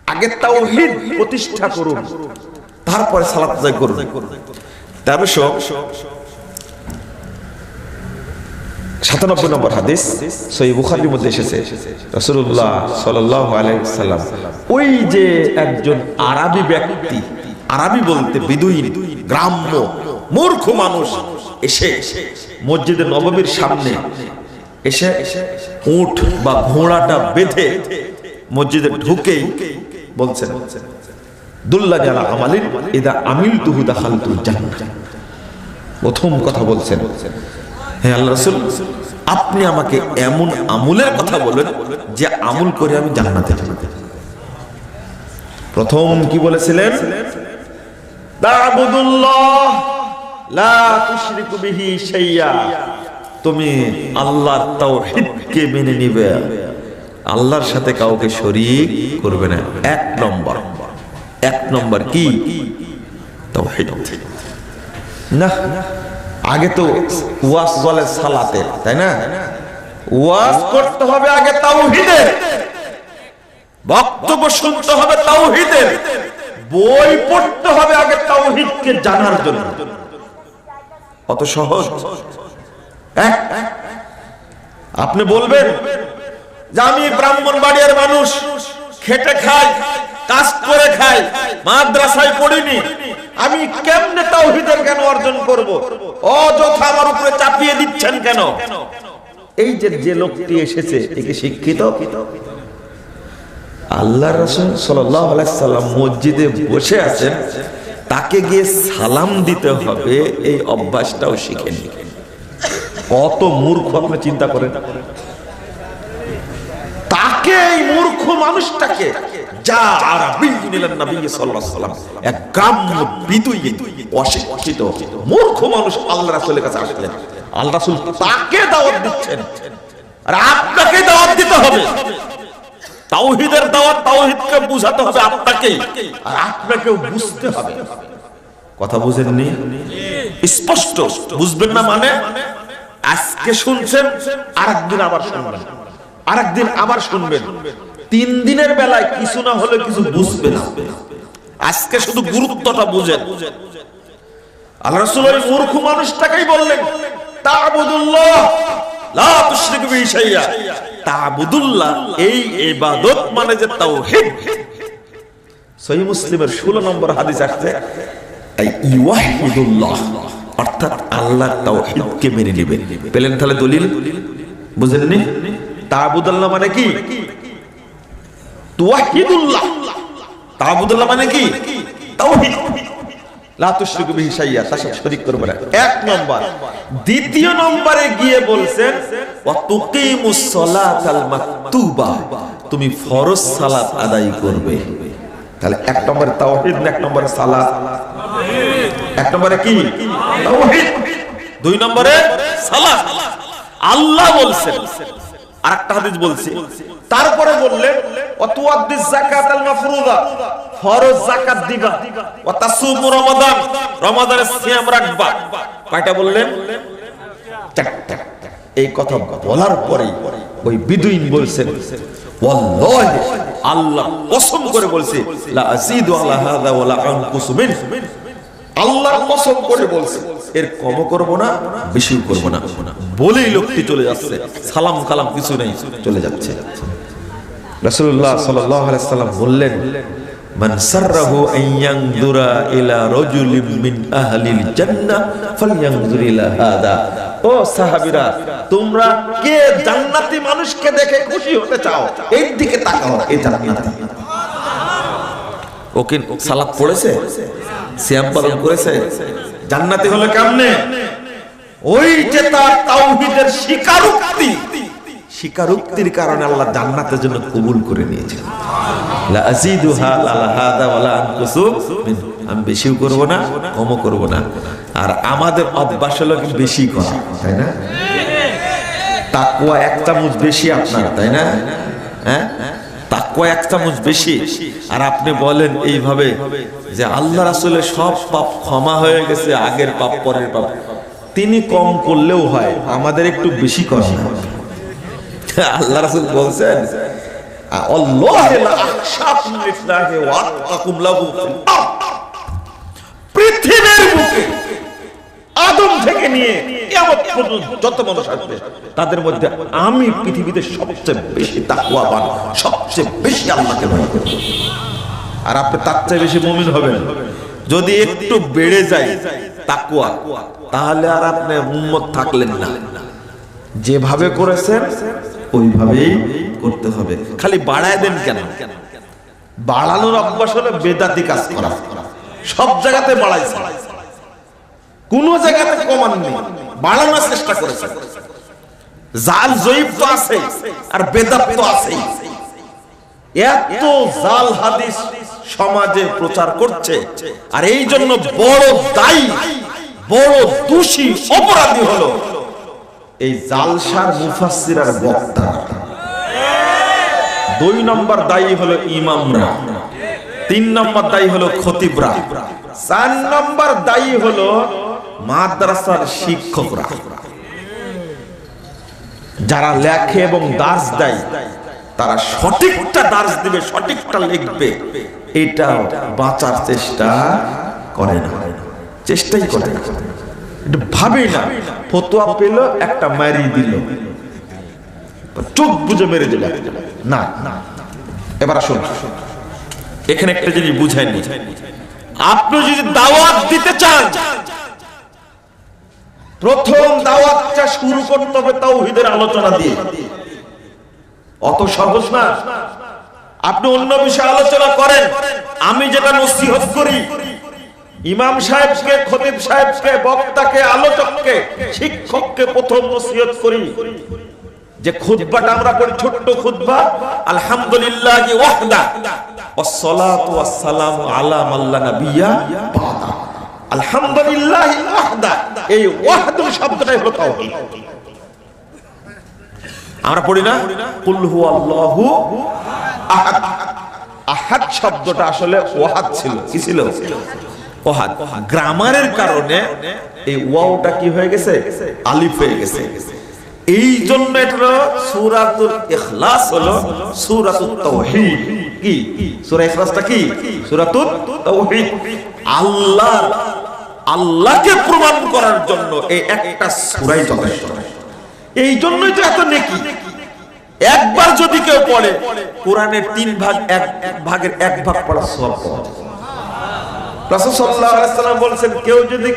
Speaker 1: আগে তাওহীদ প্রতিষ্ঠা করুন, তারপরে সালাত আদায় করুন। 1397 নম্বর হাদিস সহিহ বুখারীর মধ্যে এসেছে, রাসূলুল্লাহ সাল্লাল্লাহু আলাইহি ওয়াসাল্লাম ওই যে একজন আরবি ব্যক্তি, আরবি বলতে বিদুইন, গ্রাম্য মূর্খ মানুষ, এসে মসজিদে নববীর সামনে এসে উট বা ঘোড়াটা বেঁধে মসজিদে ঢুকেই বলছেন দুল্লানি আলা আমালিন ইদা আমিলতুহু দাখালতুল জান্নাহ। প্রথম কথা বলছেন, হে আল্লাহর রাসূল, আপনি আমাকে এমন আমলের কথা বলেন যে আমল করে আমি জান্নাতে যাব। প্রথম কি বলেছিলেন? তা'বুদুল্লাহ লা তুশরিকু বিহি শাইয়্যা। তুমি আল্লাহর তাওহীদকে মেনে নিবে, আল্লাহর সাথে কাউকে শরীক করবে না। এক নম্বর কি? তাওহীদ। না, আগে তো ওয়াজ বলে সালাতে, তাই না? ওয়াজ করতে হবে আগে তাওহীদের, বক্তব্য শুনতে হবে তাওহীদের, বই পড়তে হবে আগে তাওহীদকে জানার জন্য। অত সহজ? আপনি বলবেন যে আমি ব্রাহ্মণবাড়িয়ার মানুষ, খেটে খাই, কাজ করে খাই, মাদ্রাসায় পড়িনি, আমি কেমনে তাওহীদের জ্ঞান অর্জন করব? অযথা আমার উপরে চাপিয়ে দিচ্ছেন কেন? এই যে লোকটি এসেছে একে শিক্ষিত? আল্লাহর রাসূল সাল্লাল্লাহু আলাইহি সাল্লাম মসজিদে বসে আছেন, তাকে গিয়ে সালাম দিতে হবে এই অভ্যাসটাও শিখেননি। কত মূর্খ আপনি চিন্তা করেন। তাকে, এই মূর্খ মানুষটাকে, যা আরবী নিলেন নবী সাল্লাল্লাহু আলাইহি সাল্লাম, এক গ্রাম্য বিদুই অশিক্ষিত মূর্খ মানুষ আল্লাহর রাসূলের কাছে আসলেন। আল্লাহর রাসূল তাকে দাওয়াত দিচ্ছেন, আর আপনাকে দাওয়াত দিতে হবে। তাওহীদের দাওয়াত, তাওহীদকে বুঝাতে হবে আপনাকে, আর আপনাকেও বুঝতে হবে। কথা বুঝেননি? স্পষ্ট বুঝবেন না মানে? আজকে শুনছেন, আরেকদিন আবার শুনবেন, আরেকদিন আবার শুনবেন। 3 দিনের বেলায় কিছু না হলে কিছু বুঝবেন না। আজকে শুধু গুরুত্বটা বুঝেন। আল্লাহ রাসূল ওই মূর্খ মানুষটাকেই বললেন, তা'বুদুল্লাহ লা তুশরিকু বিহি শাইআ। তা'বুদুল্লাহ এই ইবাদত মানে যে তাওহীদ। সহিহ মুসলিমের 16 নম্বর হাদিস আসছে, এই ইওয়াহিদুল্লাহ অর্থাৎ আল্লাহর তাওহীদকে মেনে নেবেন। পেলেন তাহলে দলিল? বুঝেননি? তা'বুদুল্লাহ মানে কি? তুওয়াহিদুল্লাহ। তা'বুদুল্লাহ মানে কি? তাওহীদ। লা তুশরিকু বিহি শাইআ, তার সাথে শরীক করবে না। 1 নম্বর। দ্বিতীয় নম্বরে গিয়ে বলছেন ওয়া তুকিমুস সালাতাল মাকতুবা, তুমি ফরজ সালাত আদায় করবে। তাহলে 1 নম্বরে তাওহীদ, 1 নম্বরে সালাত। 1 নম্বরে কি? তাওহীদ। 2 নম্বরে সালাত। আল্লাহ বলছেন। আরেকটা হাদিস বলছে, তারপরে বললেন ওয়া তুআদ্দিস যাকাতাল মাফরুযা, ফরজ যাকাত দিবা। ওয়া তাসুমু রমাদান, রমাদানের সিয়াম রাখবা। কয়টা বললেন? 4টা। এই কথা বলার পরে ওই বিদুইন বলছেন, ওয়াল্লাহি, আল্লাহ কসম করে বলছে, লা আযীদু আলা হাযা ওয়া লা আনকুসু মিন। আল্লাহর কসম করে বলছে, এর কমও করব না, বেশিও করব না। বলেই লোকটি চলে যাচ্ছে, সালাম কালাম কিছু নেই, চলে যাচ্ছে। রাসূলুল্লাহ সাল্লাল্লাহু আলাইহি সাল্লাম বললেন, মান সাররাহু আন ইয়ানজুরা ইলা রাজুলিন মিন আহলিল জান্নাহ ফালইয়ানজুর ইলা হাদা। ও সাহাবীরা, তোমরা কে জান্নাতি মানুষকে দেখে খুশি হতে চাও, এর দিকে তাকাও, এই জান্নাতি। ও কি সালাত পড়েছে, সিয়াম পালন করেছে, জান্নাতি হলো কেমনে? ওই যে তার তাওহীদের স্বীকারোক্তি, স্বীকারোক্তির কারণে আল্লাহ জান্নাতের জন্য কবুল করে নিয়েছেন। লা আযীদুহা আলা হাদা ওয়া লা আনকুসু মিন, আমি বেশিও করব না, কমও করব না। আর আমাদের অভ্যাস হলো কি বেশি করা, তাই না? তাকওয়া 1 চামচ বেশি আপনার, তাই না? হ্যাঁ, তাকওয়া 1 চামচ বেশি। আর আপনি বলেন এইভাবে যে আল্লাহ রাসূলের সব পাপ ক্ষমা হয়ে গেছে, আগের পাপ পরের পাপ। তিনি কম করলেও হয়, আমাদের একটু বেশি করা। আল্লাহ রাসূল বলছেন, আল্লাহু লা আখশাকুম লিল্লাহি ওয়া আতকাকুম লাহু ফিল আরদ। পৃথিবীর বুকে আদম থেকে নিয়ে কিয়ামত পর্যন্ত যত মানুষ আসবে, তাদের মধ্যে আমি পৃথিবীতে সবচেয়ে বেশি তাকওয়াবান, সবচেয়ে বেশি আল্লাহকে ভয় করি। আর আপনি তার চেয়ে বেশি মুমিন হবেন। যদি একটু বেড়ে যায় তাকওয়া, তাহলে আর আপনি উম্মত থাকলেন না। যেভাবে করেছেন ওইভাবেই করতে হবে। খালি বাড়ায় দেন কেন? বাড়ানোর অভ্যাস হলো বেদাতি কাজ করা। সব জায়গাতে বাড়াইছে, কোন জায়গাতে কমাননি, বাড়ানোর চেষ্টা করেছে। জাল জয়ীফ তো আছে, আর বেদাত তো আছেই। এত জাল হাদিস সমাজে প্রচার করছে, আর এই জন্য বড় দায়ী, বড় দোষী, অপরাধী হলো এই জালসার মুফাসসির আর বক্তা। 2 নম্বর দায়ী হলো ইমামরা, 3 নম্বর দায়ী হলো খতিবরা, 4 নম্বর দায়ী হলো মাদ্রাসার শিক্ষকরা। যারা লেখে এবং দার্স দেয়, তারা সঠিকটা দার্স দিবে, সঠিকটা লিখবে, এটা বাঁচার চেষ্টা করে না, চেষ্টাই করে না, একটু ভাবে না। ফতোয়া পেল, একটা মারি দিল, চোখ বুঝে মেরে দিল না। এবার আসুন, এখানে একটা জিনিস বুঝায়নি। আপনি যদি দাওয়াত দিতে চান, প্রথম দাওয়াতটা শুরু করতে হবে তাওহীদের আলোচনা দিয়ে। অত সহজ না। আপনি অন্য বিষয়ে আলোচনা করেন, আমি যেটা নসিহত করি, ইমাম সাহেবকে, খতিব সাহেবকে, বক্তাকে, আলোচককে, শিক্ষককে প্রথম নসিহত করি যে খুতবাটা আমরা পড়ি, ছোট্ট খুতবা, আলহামদুলিল্লাহি ওয়াহদা ওয়াসসালাতু ওয়াসসালামু আলা মান লা নাবিয়্যা বা'দা। আলহামদুলিল্লাহি ওয়াহদা, এই ওয়াহদু শব্দটাই হলো তাওহীদ। আমরা পড়ি না কুল হুয়াল্লাহু আহাদ। আহাদ শব্দটা আসলে ওয়াহাদ ছিল। কি ছিল? ওয়াহাদ। গ্রামারের কারণে এই ওয়াওটা কি হয়ে গেছে? আলিফ হয়ে গেছে। এই জন্য এটা সূরাতুল ইখলাস হলো সূরাতুত তাওহীদ। কি সূরা ইখলাসটা? কি সূরাতুত তাওহীদ। আল্লাহকে প্রমাণ করার জন্য এই একটা সূরাই যথেষ্ট। এই জন্যই তো এত নেকি। একবার যদি কেউ পড়ে, কোরআনের 3 ভাগ, এক ভাগের 1 ভাগ পড়া সওয়াব পাওয়া যায়। রাসূল সাল্লাল্লাহু আলাইহি ওয়াসাল্লাম বলেছেন, কেউ যদি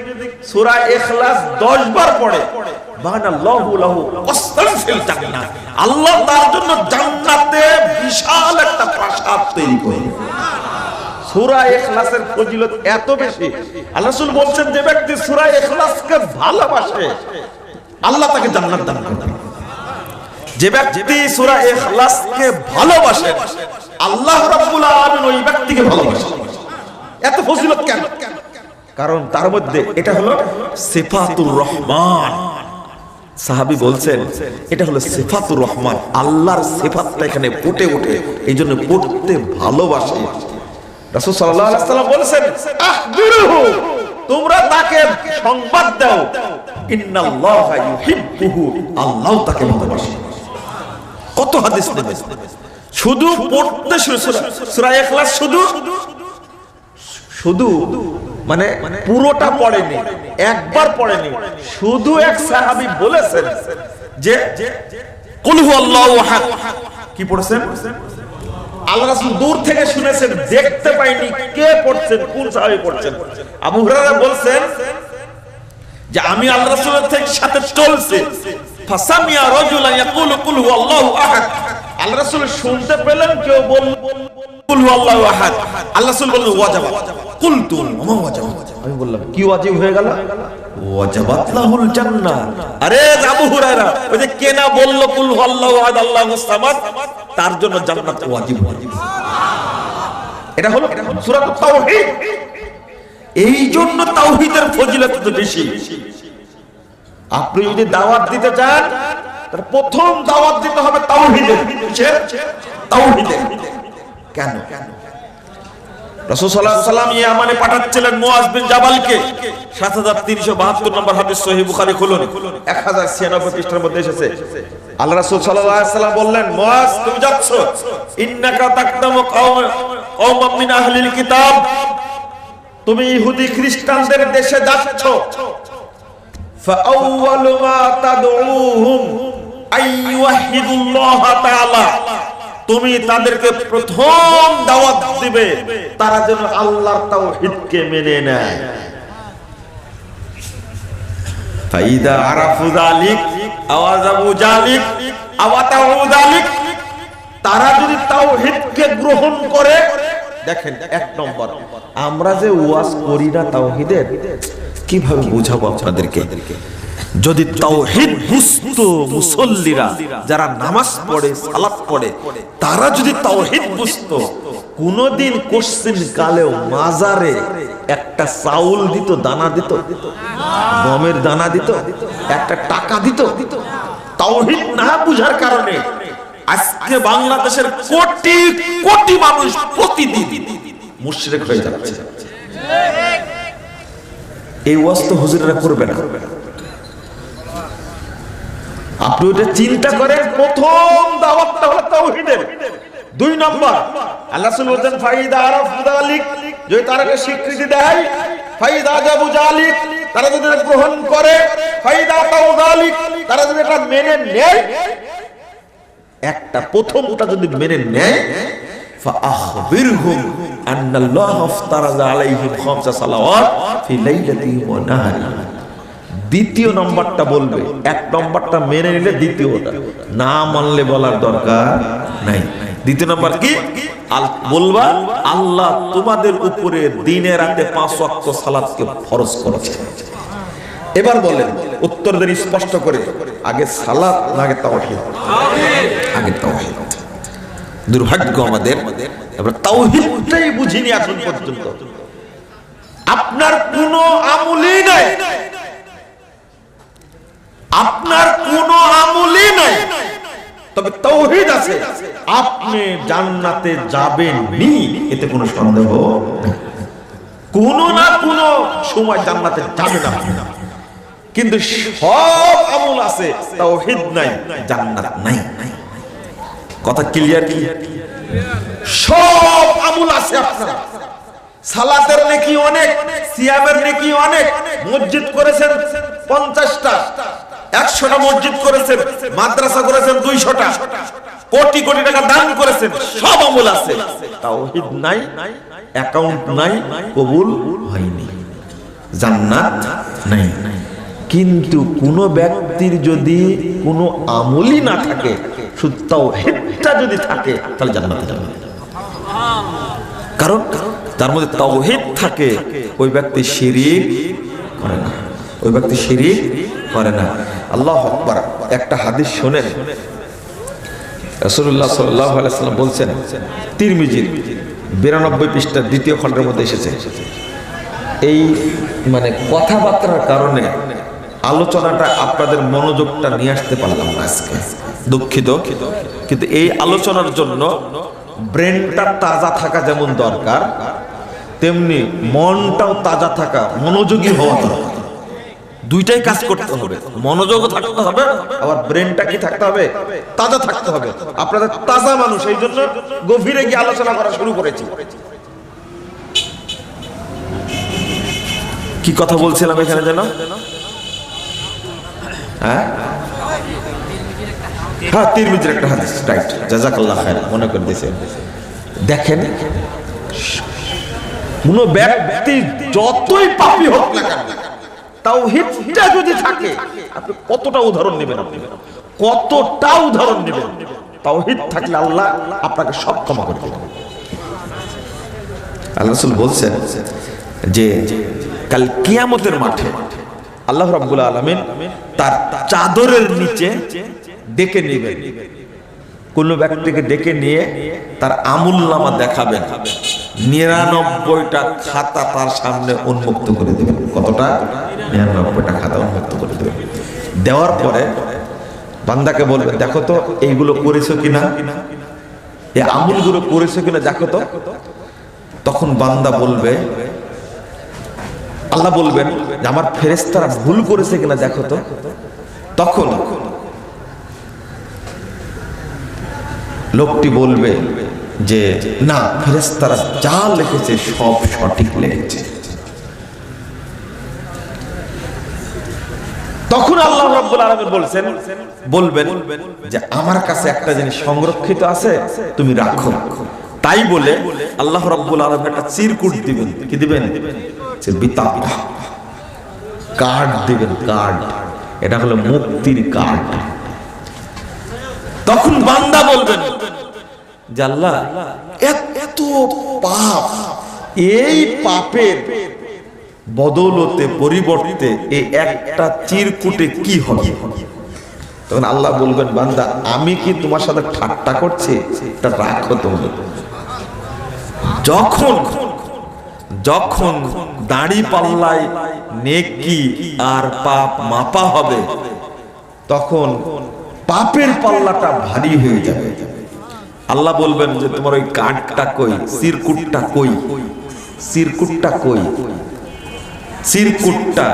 Speaker 1: সূরা ইখলাস 10 বার পড়ে, বানাল্লাহু লাহু ওয়াসতান ফিল জান্নাহ, আল্লাহ তার জন্য জান্নাতে বিশাল একটা প্রাসাদ তৈরি করবে। সূরা ইখলাসের ফজিলত এত বেশি, আল্লাহ রাসূল বলেন, যে ব্যক্তি সূরা ইখলাসকে ভালোবাসে, আল্লাহ তাকে জান্নাত দান করবেন। যে ব্যক্তি সূরা ইখলাসকে ভালোবাসে, আল্লাহ রাব্বুল আলামিন ওই ব্যক্তিকে ভালোবাসেন। এত ফজিলত কেন? কারণ তার মধ্যে এটা হলো সিফাতুর রহমান। সাহাবী বলছেন, এটা হলো সিফাতুর রহমান, আল্লাহর সিফাতটা এখানে ফুটে ওঠে, এইজন্য পড়তে ভালোবাসে। রাসূল সাল্লাল্লাহু আলাইহি ওয়াসাল্লাম বলেছেন, আখবিরুহু, তোমরা তাকে সংবাদ দাও, ইন্নাল্লাহা ইউহিব্বুহু, আল্লাহ তাকে ভালোবাসেন। কত হাদিস নেবেন? শুধু পড়তে সূরা ইখলাস শুধু মানে পুরোটা পড়েনি, একবার পড়েনি, শুধু এক সাহাবী বলেছেন যে কুল হুয়াল্লাহু আহাদ। কি পড়েছেন? আল্লাহ রাসূল দূর থেকে শুনেছেন, দেখতে পাইনি কে পড়ছেন, কোন সাহাবী পড়ছেন। আবু হুরায়রা বলছেন যে আমি আল্লাহ রাসূলের সাথে চলছি, ফাসামিয়া রাজুলান ইয়াকুলু কুল হুয়াল্লাহু আহাদ। আল্লাহ রাসূল শুনতে পেলেন কেউ বলল কুল হুয়াল্লাহু আহাদ। আল্লাহ রাসূল বললেন ওয়াজাবা। কুলতু ওমা ওয়াজাবা। আমি বললাম কি ওয়াজিব হয়ে গেল? ওয়াজাবাত লাহুল জান্নাহ। আরে আবু হুরায়রা, ওই যে কেনা বলল কুল হুয়াল্লাহু আহাদ আল্লাহুস সামাদ, তার জন্য জান্নাত ওয়াজিব। এটা হলো সূরাতুত তাওহীদ। এই জন্য তাওহীদের ফজিলত তো বেশি। আপনি যদি দাওয়াত দিতে চান, তার প্রথম দাওয়াত দিতে হবে তাওহীদের। তাওহীদের। কেন? রাসূল সাল্লাল্লাহু আলাইহি ওয়াসাল্লাম ইয়ামানে পাঠাচ্ছিলেন মুআজ বিন জাবালকে। 7372 নম্বর হাদিস সহিহ বুখারী খুলুন, 1096 পৃষ্ঠার মধ্যে এসেছে। আল্লাহ রাসূল সাল্লাল্লাহু আলাইহি ওয়াসাল্লাম বললেন, মুআজ তুমি যাচ্ছ, ইন্নাকা তাকদামু কওমান মিন আহলিল কিতাব, তুমি ইহুদি খ্রিস্টানদের দেশে যাচ্ছ। ফাআউয়ালু মা তাদউহুম আইয়ুহিদুল্লাহ তাআলা, তুমি তাদেরকে প্রথম দাওয়াত দিবে তারা যেন আল্লাহর তাওহীদকে মেনে নেয়। ফাইদা আরাফু যালিক আওয়াজাবু যালিক আওয়াতাউ যালিক, তারা যদি তাওহীদকে গ্রহণ করে, দেখেন 1 নম্বর, আমরা যে ওয়াজ করি না তাওহীদের, কিভাবে বুঝাবো আপনাদেরকে? যদি তাওহীদ বুঝতো মুসল্লিরা, যারা নামাজ পড়ে, সালাত পড়ে, তারা যদি তাওহীদ বুঝতো, কোনদিন কোশ্চিন কালেও মাজারে একটা চাউল দিত, দানা দিত, গমের দানা দিত, একটা টাকা দিত? তাওহীদ না বুঝার কারণে আজকে বাংলাদেশের কোটি কোটি মানুষ প্রতিদিন মুশরিক হয়ে যাচ্ছে। এই ওয়াজ তো হুজুরেরা করবে না। আপনি ওটা চিন্তা করেন, প্রথম দাওয়াতটা হলো তাওহীদের। দুই নম্বর আল্লাহ রাসূল বলেন ফাইদা আরাফু যালিক, যদি তারা স্বীকৃতি দেয়, ফাইদা জাবু যালিক, তারা যদি গ্রহণ করে, ফাইদা তাও যালিক, তারা যদি এটা মেনে নেয়, একটা প্রথমটা যদি মেনে নেয়, ফাআখবিরহুম আন্নাল্লাহা ইফতারাযা আলাইহিম খামসা সালাওয়াত ফি লাইলাতিহিম ওয়া নাহারিহিম। দ্বিতীয় নম্বরটা বলবে, এক নম্বরটা মেনে নিলে দ্বিতীয়টা না মানলে বলার দরকার নাই। দ্বিতীয় নম্বর কি বলবা, আল্লাহ তোমাদের উপরে দিনে রাতে 5 ওয়াক্ত সালাতকে ফরজ করেছে। এবার বলেন, উত্তর দেন স্পষ্ট করে, আগে সালাত না আগে তাওহীদ? আগে তাওহীদ। দুর্ভাগ্য আমাদের, আমরা তাওহীদটাই বুঝিনি এখন পর্যন্ত। আপনার কোনো আমলই নাই, আপনার কোনো আমলই নাই, তবে তাওহীদ আছে, আপনি জান্নাতে যাবেন নি, এতে কোনো সন্দেহ নেই। কোনো না কোনো সময় জান্নাতে যাবেন আপনি, কিন্তু সব আমল আছে, তাওহীদ নাই, জান্নাত নাই। কথা ক্লিয়ার কি? সব আমল আছে আপনার, সালাতের নেকি অনেক, সিয়ামের নেকি অনেক, মসজিদ করেছেন 50টা, 100টা মসজিদ করেছেন, মাদ্রাসা করেছেন 200টা, কোটি কোটি টাকা দান করেছেন, সব আমল আছে, তাওহীদ নাই, অ্যাকাউন্ট নাই, কবুল হয়নি, জান্নাত নাই। কিন্তু কোন ব্যক্তির যদি কোনো আমলই না থাকে, শুধু তাওহীদটা যদি থাকে, তাহলে জান্নাতে যাবে। কারণ তার মধ্যে তাওহীদ থাকে, ওই ব্যক্তি শিরক করে না, ওই ব্যক্তি শিরক করে না। আল্লাহু আকবার। একটা হাদিস শুনেন, রাসূলুল্লাহ সাল্লাল্লাহু আলাইহি ওয়াসাল্লাম বলছেন, তিরমিজির 92 পৃষ্ঠার 2য় খণ্ডের মধ্যে এসেছে। এই মানে কথাবার্তার কারণে আলোচনাটা আপনাদের মনোযোগটা নিয়ে আসতে পারলাম না আজকে, দুঃখিত। কিন্তু এই আলোচনার জন্য ব্রেনটা তাজা থাকা যেমন দরকার, তেমনি মনটাও তাজা থাকা, মনোযোগী হওয়া দরকার। দুইটাই কাজ করতে হবে, মনোযোগও থাকতে হবে, আবার ব্রেনটা কি থাকতে হবে? তাজা থাকতে হবে। আপনাদের তাজা মানুষ, এই জন্য গভীরে গিয়ে আলোচনা করা শুরু করেছি। কি কথা বলছিলাম এখানে যেন? হ্যাঁ, তিরমিজির একটা হাদিস, রাইট, জাযাকাল্লাহ খাইর, মনে করে দিয়েছে। দেখেন, কোন ব্যক্তি যতই পাপী হোক না কেন, তাওহীদটা যদি থাকে, আপনি কতটা উদাহরণ নেবেন, আপনি কতটা উদাহরণ নেবেন, তাওহীদ থাকলে আল্লাহ আপনাকে সব ক্ষমা করে দেবেন। আল্লাহ রাসূল বলছেন যে কাল কিয়ামতের মাঠে আল্লাহ রাব্বুল আলামিন তার চাদরের নিচে ডেকে নেবেন, কোন ব্যক্তিকে ডেকে নিয়ে তার আমুলনামা দেখাবেন, 99টা খাতা তার সামনে উন্মুক্ত করে দেবেন। কতটা? 99টা খাতা উন্মুক্ত করে দেবেন। দেওয়ার পরে বান্দাকে বলবেন, দেখো তো এইগুলো করেছো কিনা, এই আমুলগুলো করেছো কিনা দেখো তো। তখন বান্দা বলবে, আল্লাহ বলবেন যে আমার ফেরেশতারা ভুল করেছে কিনা দেখো তো। তখন লোকটি বলবে যে না, ফেরেশতারা যা লিখেছে সব সঠিক লিখেছে। তখন আল্লাহ রাব্বুল আলামিন বলবেন যে আমার কাছে একটা জিনিস সংরক্ষিত আছে, তুমি রাখো। তাই বলে আল্লাহ রাব্বুল আলামিন একটা চিরকুট দিবেন। কি দিবেন? বিতাকা, কার্ড দিবেন, কার্ড। এটা হলো মুক্তির কার্ড। তখন বান্দা বলবেন যে আল্লাহ, এত পাপ, এই পাপের বদৌলতে, পরিবর্তে এই একটা চিরকুটে কি হবে? তখন আল্লাহ বলবেন, বান্দা আমি কি তোমার সাথে ঠাট্টা করছি? এটা রাখো তুমি। যখন দাড়ি পাল্লায় নেকি আর পাপ মাপা হবে, তখন পাপের পাল্লাটা ভারী হয়ে যাবে। আল্লাহ বলবেন যে তোমার ওই কার্ডটা কই, চিরকুটটা কই, চিরকুটটা কই? চিরকুটটা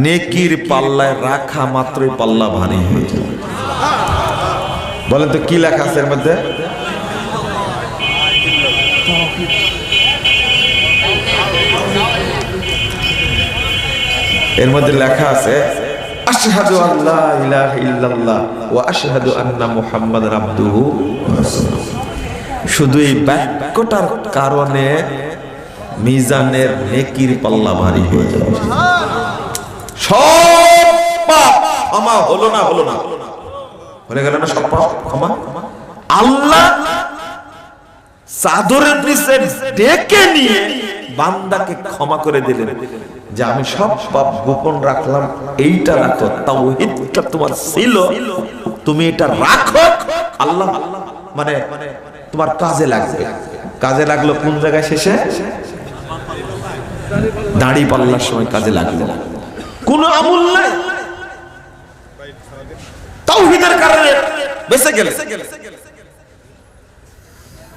Speaker 1: নেকির পাল্লায় রাখা মাত্রই পাল্লা ভারী হয়ে যাবে। বলেন তো কি লেখা আছে এর মধ্যে? এর মধ্যে লেখা আছে আশহাদু আল্লা ইলাহা ইল্লাল্লাহ ওয়া আশহাদু আন্না মুহাম্মাদান আবদুহু ওয়া রাসূলুহু। শুধু এই বাক্যটার কারণে মিজানের নেকির পাল্লা ভারী হয়ে যাবে। সব পাপ ক্ষমা হলো না হয়ে গেল না, সব পাপ ক্ষমা। আল্লাহ চাদরের নিচে ডেকে নিয়ে বান্দাকে ক্ষমা করে দিলেন যে আমি সব পাপ গোপন রাখলাম, এইটা রাখো, তাওহীদটা তোমার ছিল, তুমি এটা রাখো। আল্লাহ মানে তোমার কাজে লাগবে। কাজে লাগলো কোন জায়গায়? শেষে দাড়ি পাল্লার সময় কাজে লাগলো। কোন আমল নাই, তাওহীদের কারণে বেঁচে গেলে।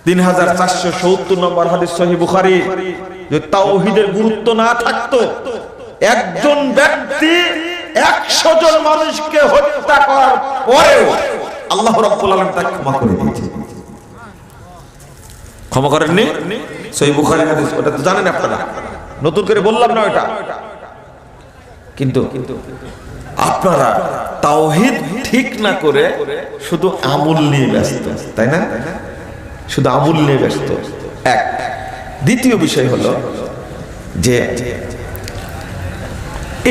Speaker 1: 3470 নম্বর হাদিস সহিহ বুখারী। যে তাওহীদের গুরুত্ব না থাকতো, একজন ব্যক্তি 100 জন মানুষকে হত্যা করার পরেও আল্লাহ রাব্বুল আলামিন তাকে ক্ষমা করে দিয়েছেন। ক্ষমা করেননি? সহিহ বুখারী হাদিস, ওটা তো জানেন আপনারা, নতুন করে বললাম না ওটা। কিন্তু আপনারা তাওহীদ ঠিক না করে শুধু আমল নিয়ে ব্যস্ত, তাই না? শুধু আমল নিয়ে ব্যস্ত। এক। দ্বিতীয় বিষয় হলো যে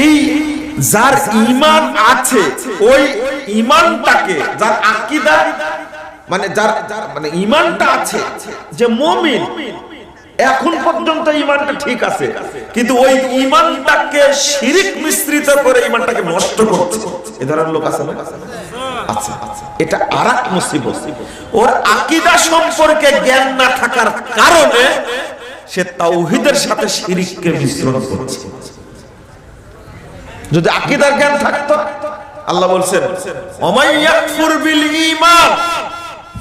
Speaker 1: এই যার ঈমান আছে, ওই ঈমানটাকে, যার আকীদা মানে যার মানে ঈমানটা আছে, যে মুমিন, এখন পর্যন্ত ঈমানটা ঠিক আছে, কিন্তু ওই ঈমানটাকে শিরক মিশ্রিত করে ঈমানটাকে নষ্ট করছে, এ ধরনের লোক আছে না? আছে। এটা আরেক মুসিবত। ওর আকীদা সম্পর্কে জ্ঞান না থাকার কারণে সে তাওহীদের সাথে শিরককে মিশ্রণ করছে। যদি আকীদার জ্ঞান থাকতো, আল্লাহ বলছেন ওমাই ইয়াকফুর বিল ঈমান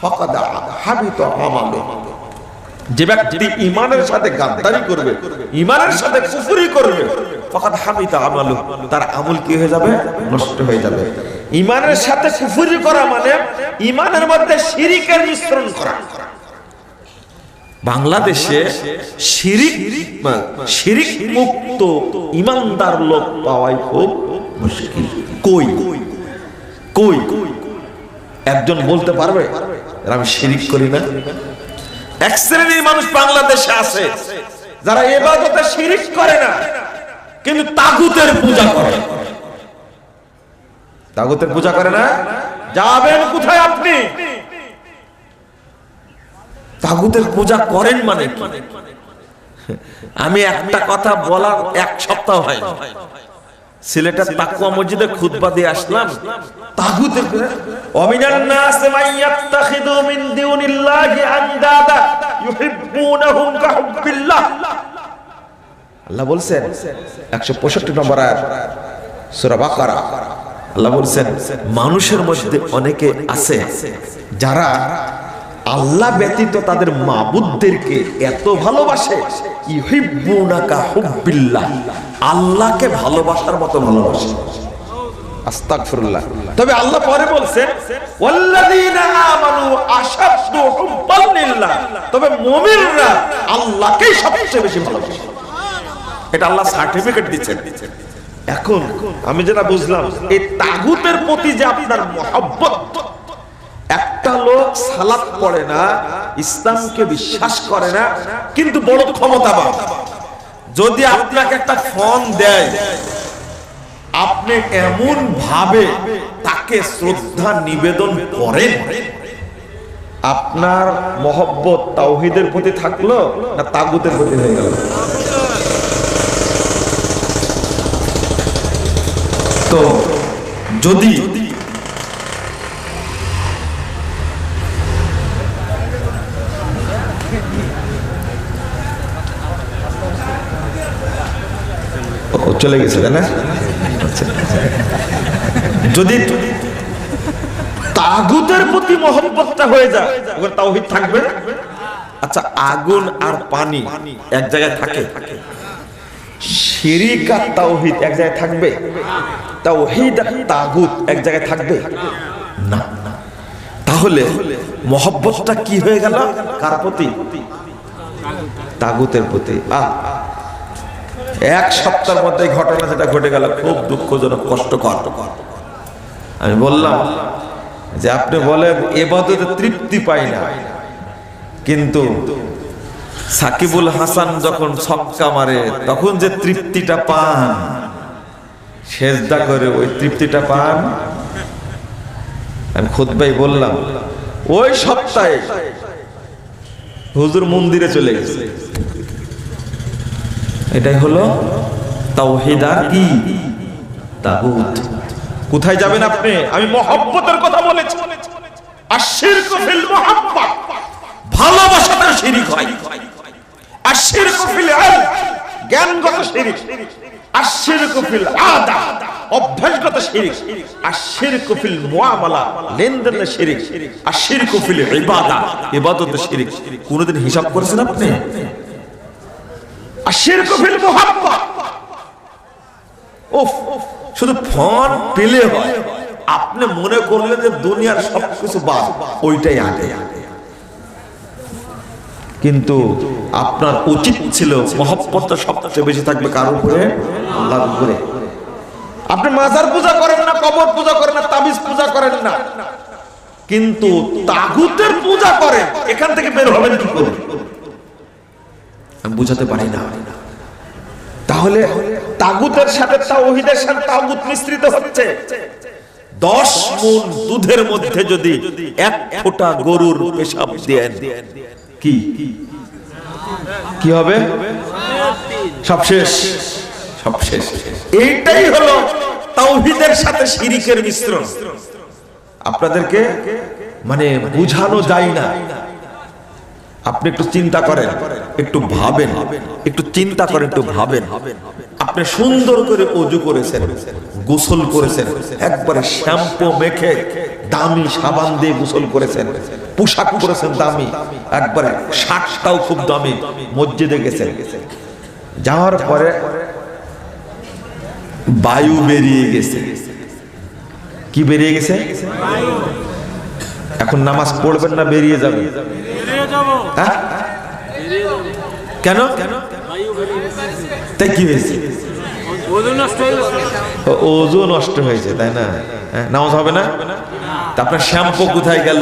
Speaker 1: ফাকাদ হাবিতা আমালুহু। যে ব্যক্তি ঈমানের সাথে গাদ্দারি করবে, ঈমানের সাথে কুফরি করবে, ফাকাদ হাবিতা আমালুহু, তার আমল কি হয়ে যাবে? নষ্ট হয়ে যাবে। ঈমানের সাথে কুফরি করা মানে ঈমানের মধ্যে শিরকের মিশ্রণ করা। বাংলাদেশে শিরক মুক্ত ঈমানদার লোক পাওয়াই খুব মুশকিল। কই একজন বলতে পারবে আমি শিরক করি না? এক শ্রেণীর মানুষ বাংলাদেশে আছে যারা ইবাদতে শিরক করে না, কিন্তু তাগুতের পূজা করে। তাগুতের পূজা করে না? যাবেন কোথায় আপনি? তাগুতের পূজা করেন মানে কি? আমি একটা কথা বলার 1 সপ্তাহ হয় সিলেটের তাকওয়া মসজিদে খুতবা দিয়ে আসলাম। তাগুতের ওয়ামিনান নাস মাইয়াত্তাখিদু মিন দুনিল্লাহি আনদাদা ইউহিব্বুনাহুম কাহুব্বিল্লাহ। আল্লাহ বলছেন 165 নম্বর আয়াত সূরা বাকারা, আল্লাহ বলছেন মানুষের মধ্যে অনেকে আছে যারা আল্লাহ ব্যতীত তাদের মাবুদদেরকে এত ভালোবাসে, ইউহিব্বুনাকা হুব্বিল্লাহ, আল্লাহকে ভালোবাসার মতো ভালোবাসে। আস্তাগফিরুল্লাহ। তবে আল্লাহ পরে বলছেন ওয়াল্লাযীনা আমানু আশাদ্দু হুব্বান লিল্লাহ, তবে মুমিনরা আল্লাহকেই সবচেয়ে বেশি ভালোবাসে। এটা আল্লাহ সার্টিফিকেট দিচ্ছেন। এখন আমি যেটা বুঝলাম, এই তাগুতের প্রতি যে আপনার মহব্বত, একটা লোক সালাত পড়ে না, ইসলামকে বিশ্বাস করে না, কিন্তু বড় ক্ষমতাবান, যদি আপনাকে একটা ফোন দেয়, আপনি এমন ভাবে তাকে শ্রদ্ধা নিবেদন করেন, আপনার মহব্বত তাওহীদের প্রতি থাকলো না তাগুতের প্রতি হয়ে গেল? তো যদি চলে গেছে না, যদি তাগুতের প্রতি মহব্বতটা হয়ে যায়, ওখানে তাওহীদ থাকবে। আচ্ছা, আগুন আর পানি এক জায়গায় থাকে? শিরক আর তাওহীদ এক জায়গায় থাকবে? তাওহীদ আর তাগুত এক জায়গায় থাকবে না। তাহলে মহব্বতটা কি হয়ে গেল? কার প্রতি? তাগুতের প্রতি। এক সপ্তাহের মধ্যে ঘটনা যেটা ঘটে গেল খুব দুঃখজনক, কষ্টকর। আমি বললাম যে আপনি বলেন ইবাদতে তৃপ্তি পাই না, কিন্তু সাকিবুল হাসান যখন ছক্কা মারে তখন যে তৃপ্তিটা পান, সেজদা করে ওই তৃপ্তিটা পান। আমি খুতবায় বললাম ওই সপ্তাহে হুজুর মন্দিরে চলে গেছে। এটাই হলো তাওহীদ আর কি তাগুত। কোথায় যাবেন আপনি? আমি মহব্বতের কথা বলেছি। আশিরকু ফিল মুহাব্বাত, ভালোবাসাটা শিরক হয়। আশিরকু ফিল ইলম, জ্ঞানগত শিরক। আশিরকু ফিল আদা, অভ্যাসগত শিরক। আশিরকু ফিল মুআমালা, লেনদেনের শিরক। আশিরকু ফিল ইবাদা, ইবাদতের শিরক। কোনদিন হিসাব করেছেন আপনি? আশিরকু ফিল মুহাব্বাত, উফ, শুধু ফোন পেলে হয়। আপনি মনে করলেন যে দুনিয়ার সবকিছু বাদ, ওইটাই আগে। কিন্তু আপনার উচিত ছিল মহব্বতটা সবচেয়ে বেশি থাকবে কার উপরে? আল্লাহর উপরে। আপনি মাজার পূজা করেন না, কবর পূজা করেন না, তাবিজ পূজা করেন না, কিন্তু তাগুতের পূজা করেন। এখান থেকে বের হবেন কি করে? আমি বুঝাতে পারি না। তাহলে তাগুতের সাথে তাওহীদের সাথে তাগুত মিশ্রিত হচ্ছে। 10 মণ দুধের মধ্যে যদি 1 ফোঁটা গরুর পেশাব দেন, কি কি হবে? সব শেষ, সব শেষ। এইটাই হলো তাওহীদের সাথে শিরকের মিশ্রণ। আপনাদেরকে মানে বুঝানো যায় না। আপনি একটু চিন্তা করেন, একটু ভাবেন, একটু চিন্তা করেন, একটু ভাবেন। আপনি সুন্দর করে ওযু করেছেন, গোসল করেছেন, একবারে শ্যাম্পু মেখে দামি সাবান দিয়ে গোসল করেছেন, পোশাক পরেছেন দামি, একবারে শার্টটাও খুব দামি, মসজিদে গেছেন। যাওয়ার পরে বায়ু বেরিয়ে গেছে। কি বেরিয়ে গেছে? এখন নামাজ পড়বেন না বেরিয়ে যাবে? হ্যাঁ, কেন? তাই কি হয়েছে? ওযু নষ্ট হয়েছে, তাই না? নামাজ হবে না? আপনার শ্যাম্পু কোথায় গেল?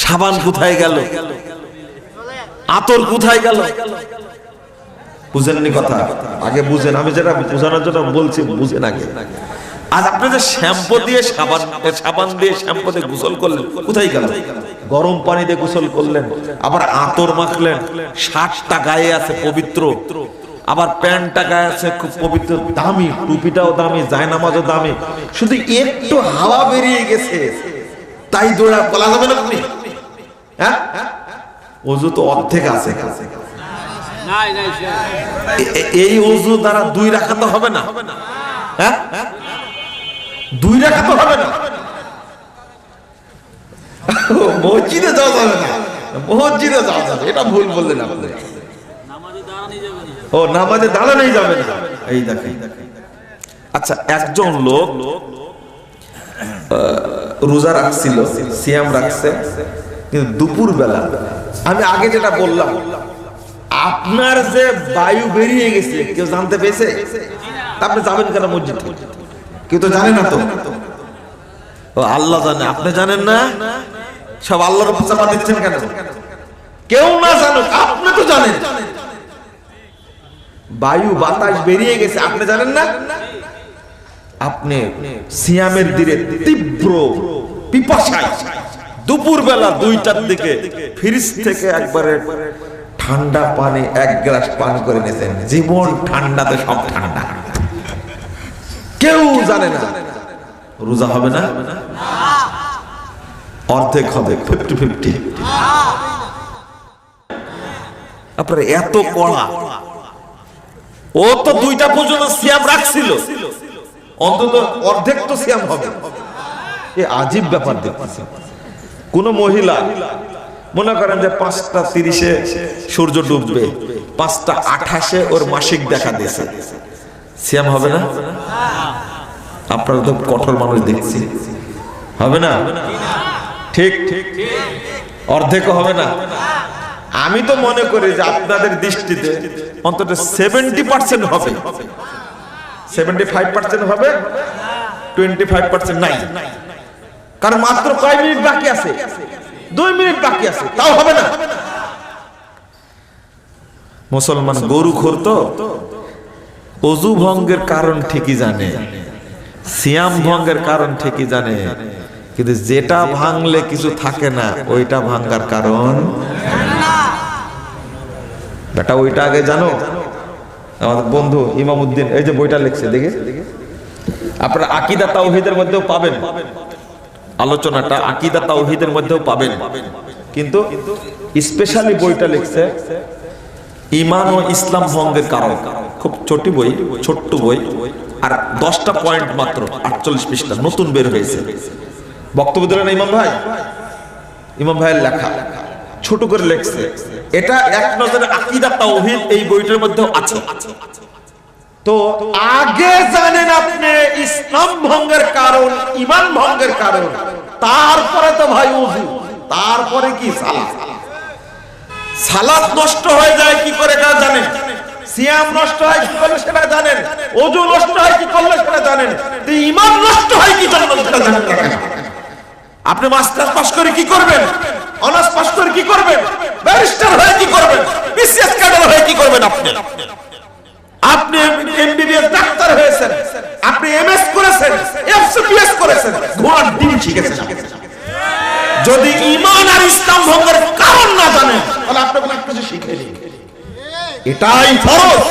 Speaker 1: সাবান কোথায় গেল? আতর কোথায় গেল? বুঝেননি কথা? আগে বুঝেন। আমি যেটা বোঝানোর জন্য বলছি বুঝেন আগে। আজ আপনি যে শ্যাম্পু দিয়ে সাবান দিয়ে শ্যাম্পু দিয়ে গোসল করলেন, কোথায় গেল? গরম পানি দিয়ে গোসল করলেন, আবার আতর মাখলেন, শার্টটা গায়ে আছে পবিত্র, আবার প্যান্টটা গায়ে আছে খুব পবিত্র, দামি, টুপিটাও দামি, জায়নামাজও দামি, শুধু একটু হাওয়া বেরিয়ে গেছে তাই দৌড়া বলা যাবে না আপনি? হ্যাঁ, ওযু তো অর্ধেক আছে। এই ওযু দ্বারা 2 রাকাত হবে না? হ্যাঁ, 2 রাকাত হবে না। মসজিদে যাওয়া যাবে না, মসজিদে যাওয়া যাবে, এটা ভুল বললেন আপনি। ও, নামাজে দাঁড়ানোই যাবে না। এই দেখেন। আচ্ছা, একজন লোক রোজা রাখছিল, সিয়াম রাখছে, কিন্তু দুপুর বেলা, আমি আগে যেটা বললাম, আপনার যে বায়ু বেরিয়ে গেছে কেউ জানতে পেরেছে? আপনি যাবেন কেন মসজিদ? কেউ তো জানে না তো। ও, আল্লাহ জানে, আপনি জানেন না? সব আল্লাহর উপর চাপা দিচ্ছেন কেন? কেউ না জানুক, আপনি তো জানেন। বায়ু বাতাস বেরিয়ে গেছে, আপনি জানেন না? আপনি সিয়ামের দিনে তীব্র পিপাসায় দুপুর বেলা 2টার দিকে ফ্রিজ থেকে একবারে ঠান্ডা পানি 1 গ্লাস পান করে নিয়েছেন। জীবন ঠান্ডাতে সব ঠান্ডা, কেউ জানে না। রোজা হবে না? অর্ধেক হবে, 50-50। আপনার এত কড়া, ও তো 2টা পর্যন্ত সিয়াম রাখছিল, অন্তত অর্ধেক তো সিয়াম হবে। এ আজীব ব্যাপার দেখতেছি। কোন মহিলা মনে করেন যে 5:30-এ সূর্য ডুববে, 5:28-এ ওর মাসিক দেখা দিয়েছে, সিয়াম হবে না? আপনারা তো কঠোর মানুষ দেখছি, হবে না? ঠিক, অর্ধেকও হবে না। আমি তো মনে করি যে আপনাদের দৃষ্টিতে অন্তত 70% হবে, 75% হবে, 25% নাই। কারণ মাত্র কয় মিনিট বাকি আছে, 2 মিনিট বাকি আছে, তাও হবে না। মুসলমান গরুখোর তো ওযু ভঙ্গের কারণ ঠিকই জানে, সিয়াম ভঙ্গের কারণ ঠিকই জানে, কিন্তু যেটা ভাঙলে কিছু থাকে না ওইটা ভাঙার কারণ বেটা ওইটা আগে জানো। আমাদের বন্ধু ইমামউদ্দিন এই যে বইটা লিখছে, দেখে আপনারা আকীদা তাওহীদের মধ্যেও পাবেন, আলোচনাটা আকীদা তাওহীদের মধ্যেও পাবেন, কিন্তু স্পেশালি বইটা লিখছে ঈমান ও ইসলাম ভঙ্গের কারণ। খুব ছোট বই, ছোট্ট বই, আর 10টা পয়েন্ট মাত্র, 48 পৃষ্ঠা, নতুন বের হয়েছে। বক্তব্য দিলেন ইমাম ভাইয়ের লেখা, ছোট করে লিখছে। এটা এক নজরে আকীদা তাওহীদ এই বইটার মধ্যে আছে। তো আগে জানেন আপনি ইসলাম ভঙ্গের কারণ, ঈমান ভঙ্গের কারণ, তারপরে তো ভাই ওযু, তারপরে কি সালাত। সালাত নষ্ট হয়ে যায় কি করে তা জানেন, সিয়াম নষ্ট হয় কি করলে সেটা জানেন, ওযু নষ্ট হয় কি করলে সেটা জানেন, তো ঈমান নষ্ট হয় কি জন্য সেটা জানেন না। আপনি মাস্টার্স পাস করে কি করবেন, অনার্স পাস করে কি করবেন, ব্যারিস্টার হয়ে কি করবেন, বিসিএস ক্যাডার হয়ে কি করবেন? আপনি এমবিবিএস ডাক্তার হয়েছেন, আপনি এমএস করেছেন, এফসিপিএস করেছেন, ঘোড়ার ডিম শিখেছেন। যদি ঈমান আর ইসলাম ভঙ্গের কারণ না জানেন তাহলে আপনি কোনো কিছু শিখেনি। এটাই ফরজ,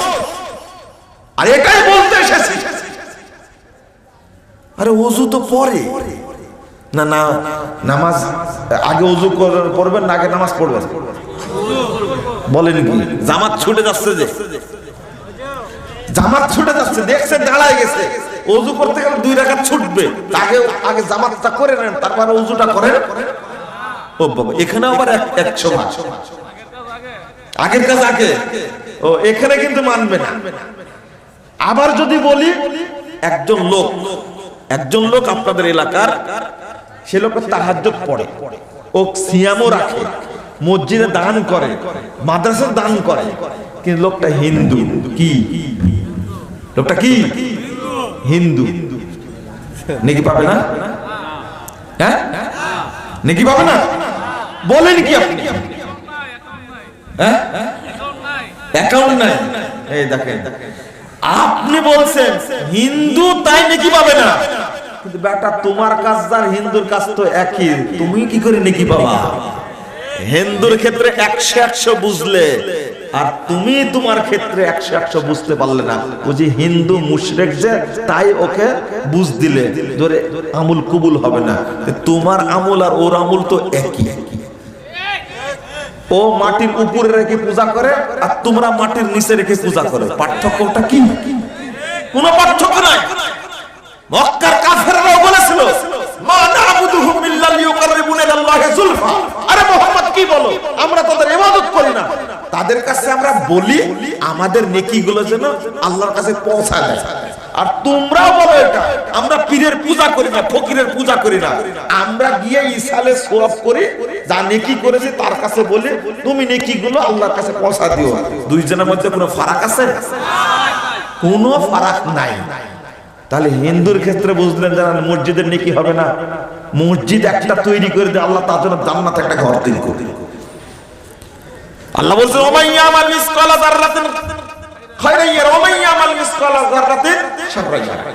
Speaker 1: আর এটাই বলতে এসেছি। আরে ওযু তো পরে না, না নামাজ আগে ওযু করবেন না আগে নামাজ পড়বেন? বলেন কি জামাত ছুটে যাচ্ছে, যে জামাত ছুটে যাচ্ছে দেখছেন, দাঁড়ায় গেছে, ওযু করতে গেলে 2 রাকাত ছুটবে, আগে জামাতটা করে নেন, তারপরে ওযুটা করেন। ও বাবা, এখানে আবার এক সময় আগের কাজ আগে, ও এখানে কিন্তু মানবে না। আবার যদি বলি একজন লোক আপনাদের এলাকার, সে লোক তাহাজ্জুদ পড়ে, ও সিয়ামও রাখে, মসজিদে দান করে, মাদ্রাসায় দান করে, কিন্তু লোকটা হিন্দু। কি লোকটা কি হিন্দু, নেকি পাবে না? হ্যাঁ, নেকি পাবে না? বলেন কি আপনি? হ্যাঁ, অ্যাকাউন্ট নাই। এই দেখেন, আপনি বলছেন হিন্দু তাই নেকি পাবে না, কিন্তু বেটা তোমার কাজ আর হিন্দুর কাজ তো একই, তুমি কি করে নেকি পাবা? হিন্দুর ক্ষেত্রে 100 বুঝলে, আর তুমি তোমার ক্ষেত্রে 100 বুঝতে পারলে না। ও যে হিন্দু মুশরিক, যে তাই ওকে বুঝ দিলে ধরে আমল কবুল হবে না। তোমার আমল আর ওর আমল তো একই। ও মাটির উপরে রেখে পূজা করে আর তোমরা মাটির নিচে রেখে পূজা করো, পার্থক্যটা কি? কোনো পার্থক্য নাই। মক্কার কাফেররাও বলেছিল মা না'বুদুহুম ইল্লা লিয়ুকাররিবুনা ইলাল্লাহি যুলফা। আরে মুহাম্মদ কি বলো, আমরা তাদের ইবাদত করি না, তাদের কাছে আমরা বলি আমাদের নেকিগুলো যেন আল্লাহর কাছে পৌঁছায় যায়। আর তোমরাও বলো এটা, আমরা পীরের পূজা করি না, ফকিরের পূজা করি না, আমরা গিয়ে ইসালে সওয়াব করি, যা নেকি করেছি তার কাছে বলি তুমি নেকিগুলো আল্লাহর কাছে পৌঁছা দিও। দুইজনের মধ্যে কোনো ফারাক আছে? কোনো ফারাক নাই। তাহলে হিন্দুর ক্ষেত্রে বুঝলেন যারা মসজিদের নেকি হবে না, মসজিদ একটা তৈরি করে দিয়ে আল্লাহ তার জন্য জান্নাতে একটা ঘর তৈরি করে। আল্লাহ বলছেন ওমাইয়ামাল মিসকালা যাররাতিন খায়রান ইয়ারা ওমাইয়ামাল মিসকালা যাররাতিন শাররান ইয়ারা।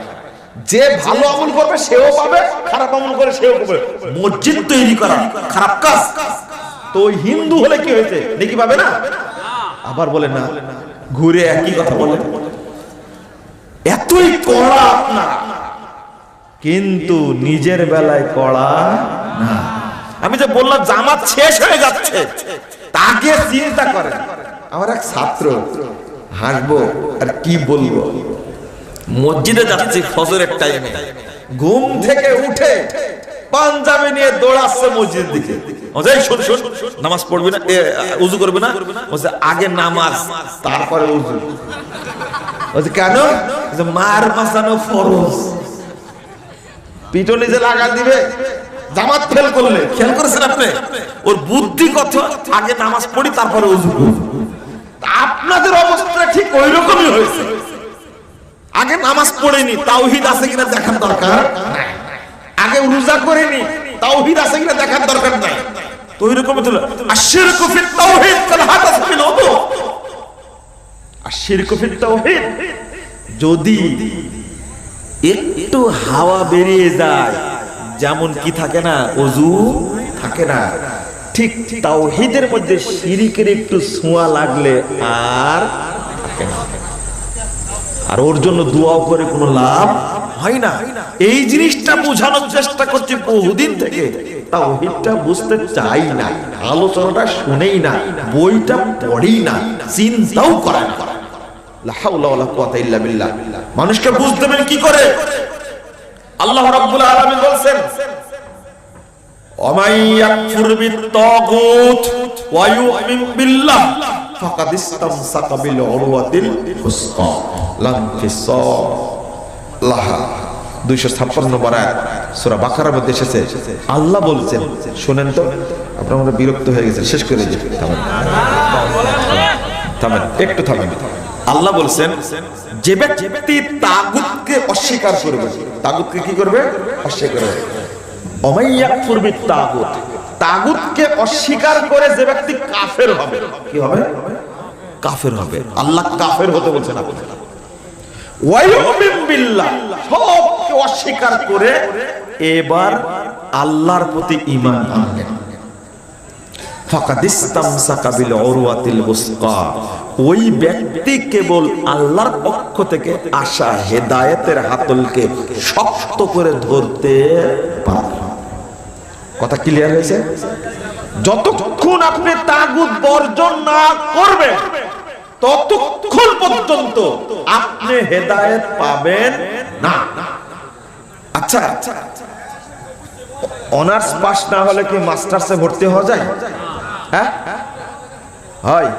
Speaker 1: যে ভালো আমল করবে সেও পাবে, খারাপ আমল করে সেও পাবে। মসজিদ তৈরি করা খারাপ কাজ, তো ওই হিন্দু হলে কি হয়েছে, নেকি পাবে না? আবার বলে না, ঘুরে একই কথা বলে, এতই কড়া আপনারা, কিন্তু নিজের বেলায় কড়া না। আমি যে বললাম জামাত শেষ হয়ে যাচ্ছে, তাকে চিন্তা করেন। আমার এক ছাত্র, হাসবো আর কি বলবো, মসজিদে যাচ্ছি ফজরের টাইমে, ঘুম থেকে উঠে পাঞ্জাবি নিয়ে দৌড়াচ্ছে মসজিদের দিকে। শোন নামাজ পড়বি না, উযু করবে না? আগে নামাজ তারপরে উযু। কেন? মার বাঁচানো ফরজ, পিঠো নিজে লাগা দিবে, জামাত ফেল করলে খেয়াল করেছেন আপনি, ওর বুদ্ধি কত, আগে নামাজ পড়ি তারপরে ওযু করি। আপনাদের অবস্থা ঠিক ওই রকমই হয়েছে, আগে নামাজ পড়েনি তাওহীদ আছে কিনা দেখার দরকার নাই, আগে রোজা করেনি তাওহীদ আছে কিনা দেখার দরকার নাই। তো ওই রকমই হলো আশিরকু ফিত তাওহীদ কাল হাদাস ফিল উযু। আশিরকু ফিত তাওহীদ, যদি একটু হাওয়া বেরিয়ে যায়, যেমন কি থাকে না, ওযু থাকে না, ঠিক তাওহীদের মধ্যে শিরকের একটু ছোঁয়া লাগলে আর থাকে না। আর ওর জন্য দোয়াও করে কোনো লাভ হয় না। এই জিনিসটা বোঝানোর চেষ্টা করছি বহুদিন থেকে, তাওহীদটা বুঝতে চাই না, আলোচনাটা শুনেই না, বইটা পড়েই না, চিন্তাও করে না। লা হাওলা ওয়ালা কুওয়াতা ইল্লা বিল্লাহ। মানুষকে বুঝতে দেবেন কি করে? আল্লাহ রাব্বুল আলামিন বলছেন, ওয়ামাই ইয়াকফুর বিত-তাগুত ওয়া ইউমিন বিল্লাহ ফাকাদ ইসতামসাকা বিল উরওয়াতিল উসকা লা ইনফিসাম লাহা। 256 নম্বর আয়াত সূরা বাকারার মধ্যে এসেছে। আল্লাহ বলছেন, শুনেন তো, আপনারা মনে বিরক্ত হয়ে গেছেন, শেষ করে দিই, থামেন থামেন একটু থামেন। আল্লাহ বলছেন, যে ব্যক্তি তাগুতকে অস্বীকার করবে, তাগুতকে কি করবে? অস্বীকার করবে। ওমাই ইয়াকফুর বিত-তাগুত, তাগুতকে অস্বীকার করে যে ব্যক্তি কাফের হবে, কি হবে? কাফের হবে। আল্লাহ কাফের হতে বলছেন আপনাকে। ওয়া ইউমিন বিল্লাহ, সবকে অস্বীকার করে এবার আল্লাহর প্রতি ঈমান আনবেন। ফাকাদ ইসতামসাকা বিল উরওয়াতিল উসকা, ওই ব্যক্তি কেবল আল্লাহর পক্ষ থেকে আসা হেদায়েতের হাতলকে শক্ত করে ধরতে পারে। কথা ক্লিয়ার হয়েছে? যতক্ষণ আপনি তাগুত বর্জন না করবেন ততক্ষণ পর্যন্ত আপনি হেদায়েত পাবেন না। আচ্ছা, অনার্স পাস না হলে কি মাস্টার্সে ভর্তি হওয়া যায়? হ্যাঁ, হয়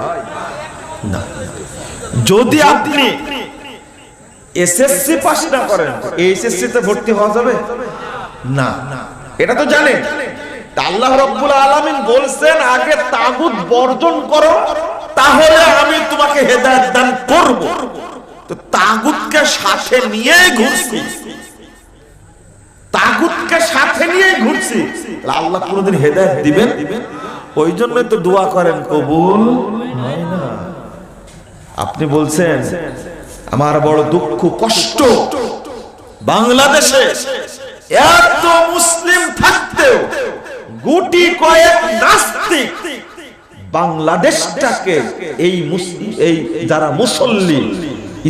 Speaker 1: না। যদি আপনি এসএসসি পাস না করেন, এইচএসসি তে ভর্তি হওয়া যাবে না, এটা তো জানেন। আল্লাহ রাব্বুল আলামিন বলছেন, আগে তাগুত বর্জন করো, তাহলে আমি তোমাকে হেদায়েত দান করব। তো তাগুতকে সাথে নিয়ে ঘুরছি, তাগুতকে সাথে নিয়ে ঘুরছি, আল্লাহ কোনদিন হেদায়েত দিবেন? ওই জন্যই তো দোয়া করেন, কবুল হয় না। আপনি বলছেন, আমার বড় দুঃখ কষ্ট, বাংলাদেশে এত মুসলিম থাকতেও গুটি কয়েক নাস্তিক বাংলাদেশটাকে এই যারা মুসল্লি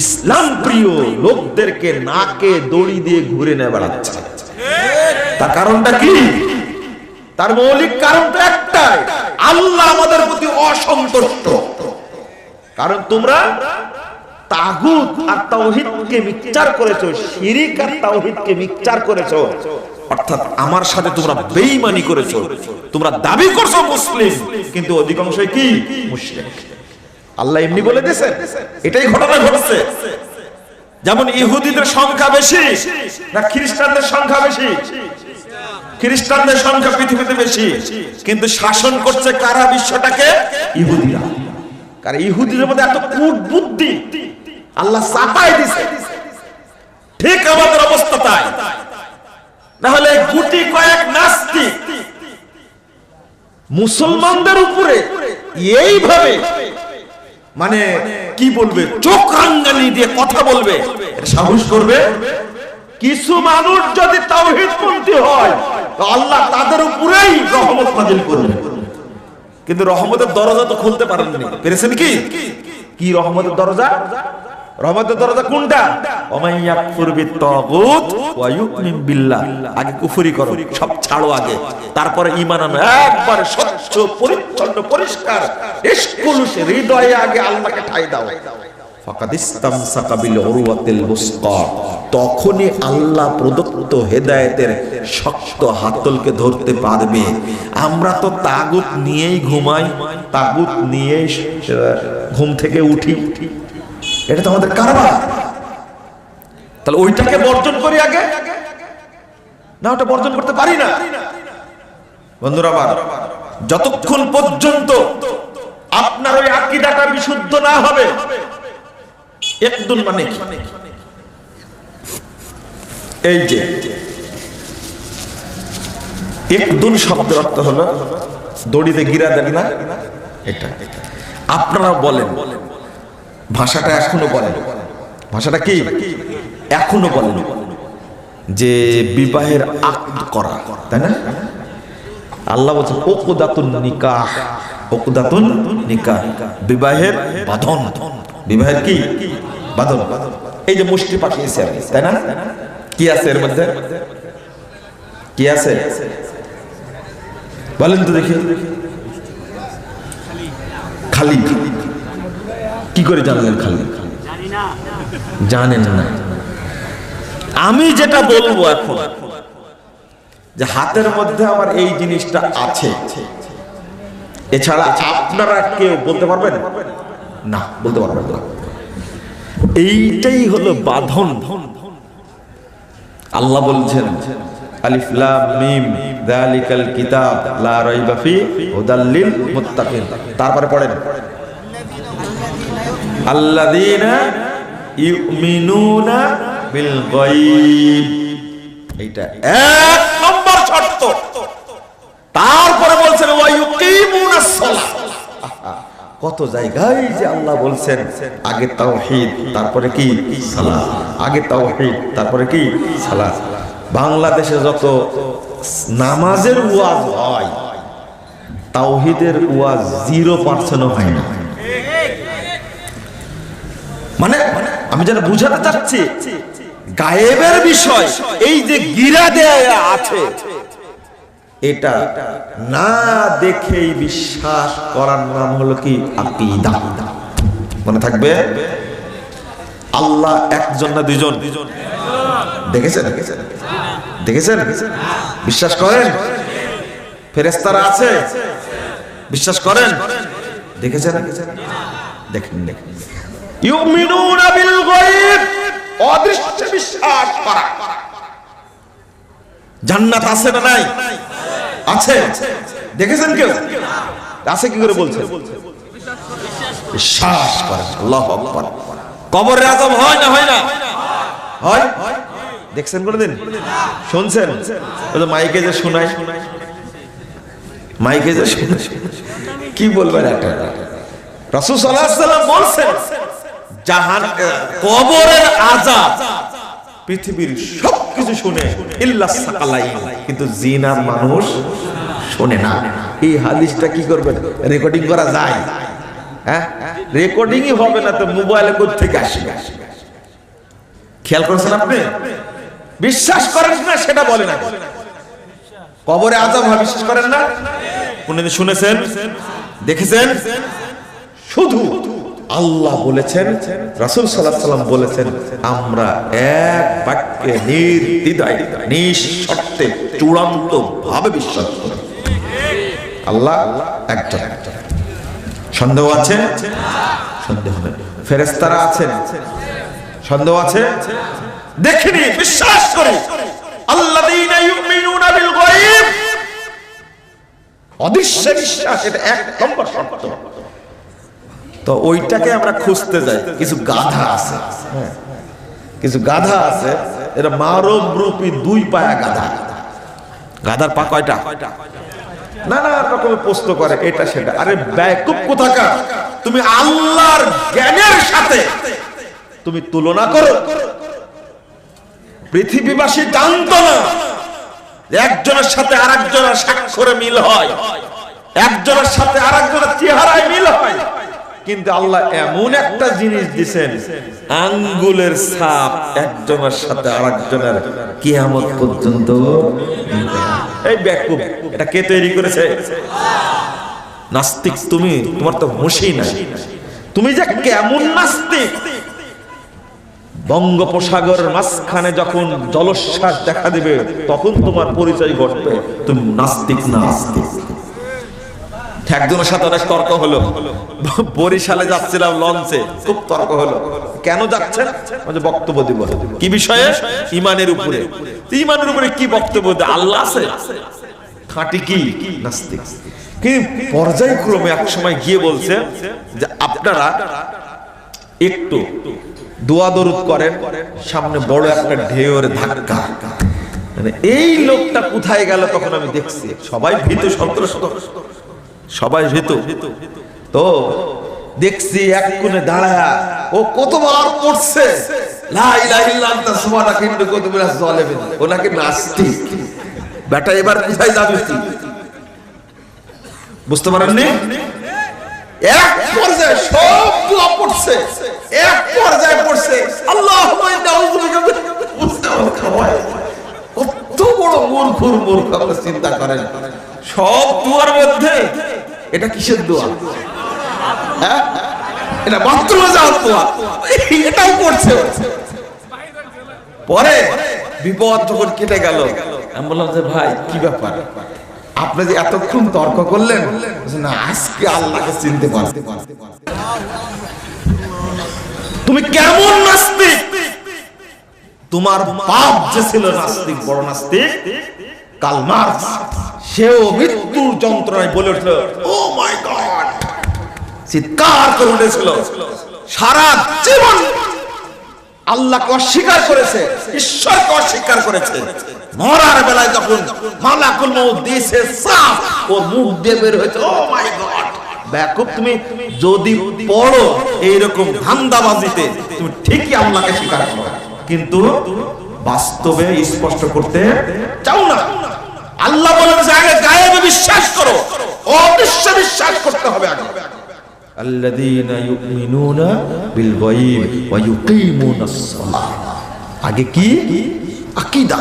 Speaker 1: ইসলাম প্রিয় লোকদেরকে নাকে দড়ি দিয়ে ঘুরে নিয়ে বেড়াচ্ছে। তার কারণটা কি? তার মৌলিক কারণটা একটাই, আল্লাহ আমাদের প্রতি অসন্তুষ্ট। কারণ তোমরা তাগুত আর তাওহীদকে মিক্সচার করেছো, শিরক আর তাওহীদকে মিক্সচার করেছো, অর্থাৎ আমার সাথে তোমরা বেঈমানি করেছো। তোমরা দাবি করছো মুসলিম, কিন্তু অধিকাংশই কি? মুশরিক। আল্লাহ এমনি বলে দিয়েছেন, এটাই ঘটনা ঘটছে। যেমন ইহুদিদের সংখ্যা বেশি না খ্রিস্টানদের সংখ্যা বেশি? খ্রিস্টানদের সংখ্যা পৃথিবীতে বেশি, কিন্তু শাসন করছে কারা বিশ্বটাকে? ইহুদিরা। কারণ ইহুদিদের মধ্যে এত কূট বুদ্ধি আল্লাহ চাপাই দিয়েছে। ঠিক আমাদের অবস্থা তাই। না হলে গুটি কয়েক নাস্তিক মুসলমানদের উপরে এইভাবে মানে কি বলবে, চোখ রাঙ্গানি দিয়ে কথা বলবে, এটা সাহস করবে? কিছু মানুষ যদি তাওহীদপন্থী হয় তো আল্লাহ তাদের উপরেই রহমত নাযিল করবে, কিন্তু রহমতের দরজা তো খুলতে পারেননি। পেরেছেন কি? কি রহমতের দরজা? রহমতের দরজা কোনটা? ওমাই ইয়াকফুর বিত-তাগুত ওয়া ইউমিন বিল্লাহ। আগে কুফরি করো, সব ছাড়ো আগে, তারপরে ঈমান আনো, একবারে স্বচ্ছ পরিচ্ছন্ন পরিষ্কার ইশকুলুসে হৃদয়ে আগে আল্লাহকে ঠাঁই দাও। ফাকাদ ইসতামসাকা বিল উরওয়াতিল উসকা, তখনই আল্লাহ প্রদত্ত হেদায়েতের শক্ত হাতলকে ধরতে পারবে। আমরা তো তাগুত নিয়েই ঘুমাই, তাগুত নিয়েই ঘুম থেকে উঠি, এটা তো আমাদের কারবার। তাহলে ওইটাকে বর্জন করি আগে, না ওটা বর্জন করতে পারি না। বন্ধুরা আমার, যতক্ষণ পর্যন্ত আপনার ওই আকীদাটা বিশুদ্ধ না হবে, একদুন মানে কি? এই যে একদুন শব্দের অর্থ হলো দড়িতে গিরা দেন না, এটা আপনারা বলেন, ভাষাটা এখনো বলেন, ভাষাটা কি এখনো বলেন যে বিবাহের আকদ করা, তাই না? আল্লাহ বলছেন উকদাতুন নিকাহ, উকদাতুন নিকাহ, বিবাহের বাঁধন, বিবাহের কি বাঁধন। এই যে মুষ্টি পাঠিয়েছে আমি, তাই না? কি আছে এর মধ্যে, কি আছে বলেন তো দেখি। খালি, কি করে জানলেন খালি? জানেন না। আমি যেটা বলবো এখন, যে হাতের মধ্যে আমার এই জিনিসটা আছে, এছাড়া আপনারা কেউ বলতে পারবেন না, বলতে পারবেন না। এইটাই হলো বাঁধন। আল্লাহ বলছেন আলিফ লাম মিম যালিকাল কিতাব লা রাইবা ফি হুদাল লিল মুত্তাকিন। তারপরে পড়েন আল্লাযীনা ইউমিনুনা বিল গায়ব, এইটা এক নম্বর শর্ত। তারপরে বলছেন ওয়া ইউকিমুনাস সালাহ। কত জায়গায় যে আল্লাহ বলছেন আগে তাওহীদ তারপরে কি সালাত, আগে তাওহীদ তারপরে কি সালাত। বাংলাদেশে যত নামাজের ওয়াজ হয়, তাওহীদের ওয়াজ 0% হয় না। মানে আমি যেটা বুঝাতে চাচ্ছি, গায়েবের বিষয় এই যে গিরা দেয়া আছে, এটা না দেখেই বিশ্বাস করার নাম হলো কি আকীদা। মনে থাকবে, আল্লাহ একজন না দুইজন? দেখেছেন, দেখেছেন? বিশ্বাস করেন? ফেরেশতারা আছে, বিশ্বাস করেন? দেখেছেন? দেখেন, দেখেন। ইউমিনুনা বিল গায়ব, অদৃশ্যে বিশ্বাস করা। জান্নাত আছে না নাই? আছে। দেখেছেন কেউ? আছে কি করে বলছেন? বিশ্বাস করেন। আল্লাহু আকবার। কবরের আযাব হয় না হয় না? হয়। দেখছেন কোনদিন? শুনছেন? ওই যে মাইকে যে শোনায়, মাইকে যে শোনায়, কি বলবেন এটা? রাসূল সাল্লাল্লাহু আলাইহি ওয়াসাল্লাম বলছেন কবরের আযাব পৃথিবীর সবকিছু শুনে ইল্লা সাকালাইন, কিন্তু জিন আর মানুষ শুনে না। এই হাদিসটা কি করবেন? রেকর্ডিং করা যায়? হ্যাঁ, রেকর্ডিংই হবে না তো মোবাইলে কোথা থেকে আসবে? খেয়াল করেছেন আপনি? বিশ্বাস করেন না সেটা বলেন না। কবরে আযাব হয়, বিশ্বাস করেন না? কোনদিন শুনেছেন, দেখেছেন? শুধু আল্লাহ বলেছেন, রাসূল সাল্লাল্লাহু আলাইহি ওয়াসাল্লাম বলেছেন, আমরা এক বাক্যে নির্দ্বিধায় নিঃশর্তে চূড়ান্ত ভাবে বিশ্বাস করি আল্লাহ একজন। সন্দেহ আছে? সন্দেহ নেই। ফেরেশতারা আছেন? সন্দেহ আছে? দেখিনি, বিশ্বাস করি। আল্লাযীনা ইউমিনুনা বিল গায়ব, অদৃশ্য বিশ্বাস, এটা এক নম্বর শর্ত। তো ওইটাকে আমরা খুঁজতে যাই। কিছু গাধা আছে, কিছু গাধা আছে, এরা মানব রূপী দুই পায়া গাধা। গাধার পা কয়টা? নানা রকমের প্রশ্ন করে, এটা সেটা। আরে বেয়াকুব কোথাকার, তুমি আল্লাহর জ্ঞানের সাথে তুমি তুলনা করো। পৃথিবীবাসী জানতো না একজনের সাথে আরেকজনের স্বাক্ষরে মিল হয়, একজনের সাথে আরেকজনের চেহারায় মিল হয়, কিন্তু আল্লাহ এমন একটা জিনিস দিবেন, আঙ্গুলের ছাপ একজনের সাথে আরেকজনের কিয়ামত পর্যন্ত। এই বেয়াকুব, এটা কে তৈরি করেছে? নাস্তিক তুমি, তোমার তো হুঁশই নাই। তুমি যে কেমন নাস্তিক! বঙ্গোপসাগরের মাঝখানে যখন জলোচ্ছ্বাস দেখা দিবে, তখন তোমার পরিচয় ঘটবে তুমি নাস্তিক না আস্তিক। একজনের সাথে অনেক তর্ক হলো, বরিশালে যাচ্ছিলাম লঞ্চে, খুব তর্ক হলো। কেন যাচ্ছেন? বক্তব্য দিব। কি বিষয়ে? ইমানের উপরে। ইমানের উপরে কি বক্তব্য? আল্লাহ আছে? খাঁটি কি নাস্তিক। কিন্তু পর্যায়ক্রমে এক সময় গিয়ে বলছে যে আপনারা একটু দোয়া দরুদ করেন, সামনে বড় একটা ঢেউয়ের ধাক্কা। মানে এই লোকটা কোথায় গেল তখন আমি দেখছি সবাই ভীত সন্ত্রস্ত, সবাই ভীত। তো দেখছি এক কোণে দাঁড়ায়া ও কতবার পড়ছে লা ইলাহা ইল্লা আনতা সুবহানাকা ইন্নী কুনতু মিনাজ জালিমিন। ও নাকি নাস্তিক। বেটা এবার কোথায় যাবি তুই? বুঝতে পারেননি? এক পর্যায়ে সব দোয়া পড়ছে, এক পর্যায়ে পড়ছে আল্লাহুম্মা ইন্নী আউযু বিকা কত বড় মূর্খ আপনি চিন্তা করেন। সব দোয়ার মধ্যে এটা কিসের দোয়া? হ্যাঁ, এটা বাথরুমে যাওয়ার দোয়া, এটাও পড়ছে। পরে বিপদ যখন কেটে গেল আমি বললাম যে ভাই কি ব্যাপার, আপনি যে এতক্ষণ তর্ক করলেন না, আজকে আল্লাহকে চিনতে পারতে। তুমি কেমন নাস্তিক? তোমার বাপ যে ছিল নাস্তিক, বড় নাস্তিক কার্ল মার্কস, সেও মৃত্যুর যন্ত্রণায় বলে উঠল ও মাই গড, চিৎকার করে উঠেছিল। সারা জীবন আল্লাহকে অস্বীকার করেছে, ঈশ্বরকে অস্বীকার করেছে। মরার বেলায় যখন মালাকুল মউত দিয়েছে সাফ, ওর মুখ দিয়ে বের হয়েছে ও মাই গড। দেখো তুমি যদি পড়ো এইরকম ধান্দাবাজিতে তুমি ঠিকই আল্লাহকে স্বীকার করো, কিন্তু বাস্তবে স্পষ্ট করতে চাও না। আল্লাহ বলেন যে আগে গায়েবে বিশ্বাস করো, অদৃশ্য বিশ্বাস করতে হবে আগে। আল্লাযীনা ইউমিনুনা বিল গায়ব ওয়া ইউকিমুনাস সালাহ। আগে কি? আকীদা,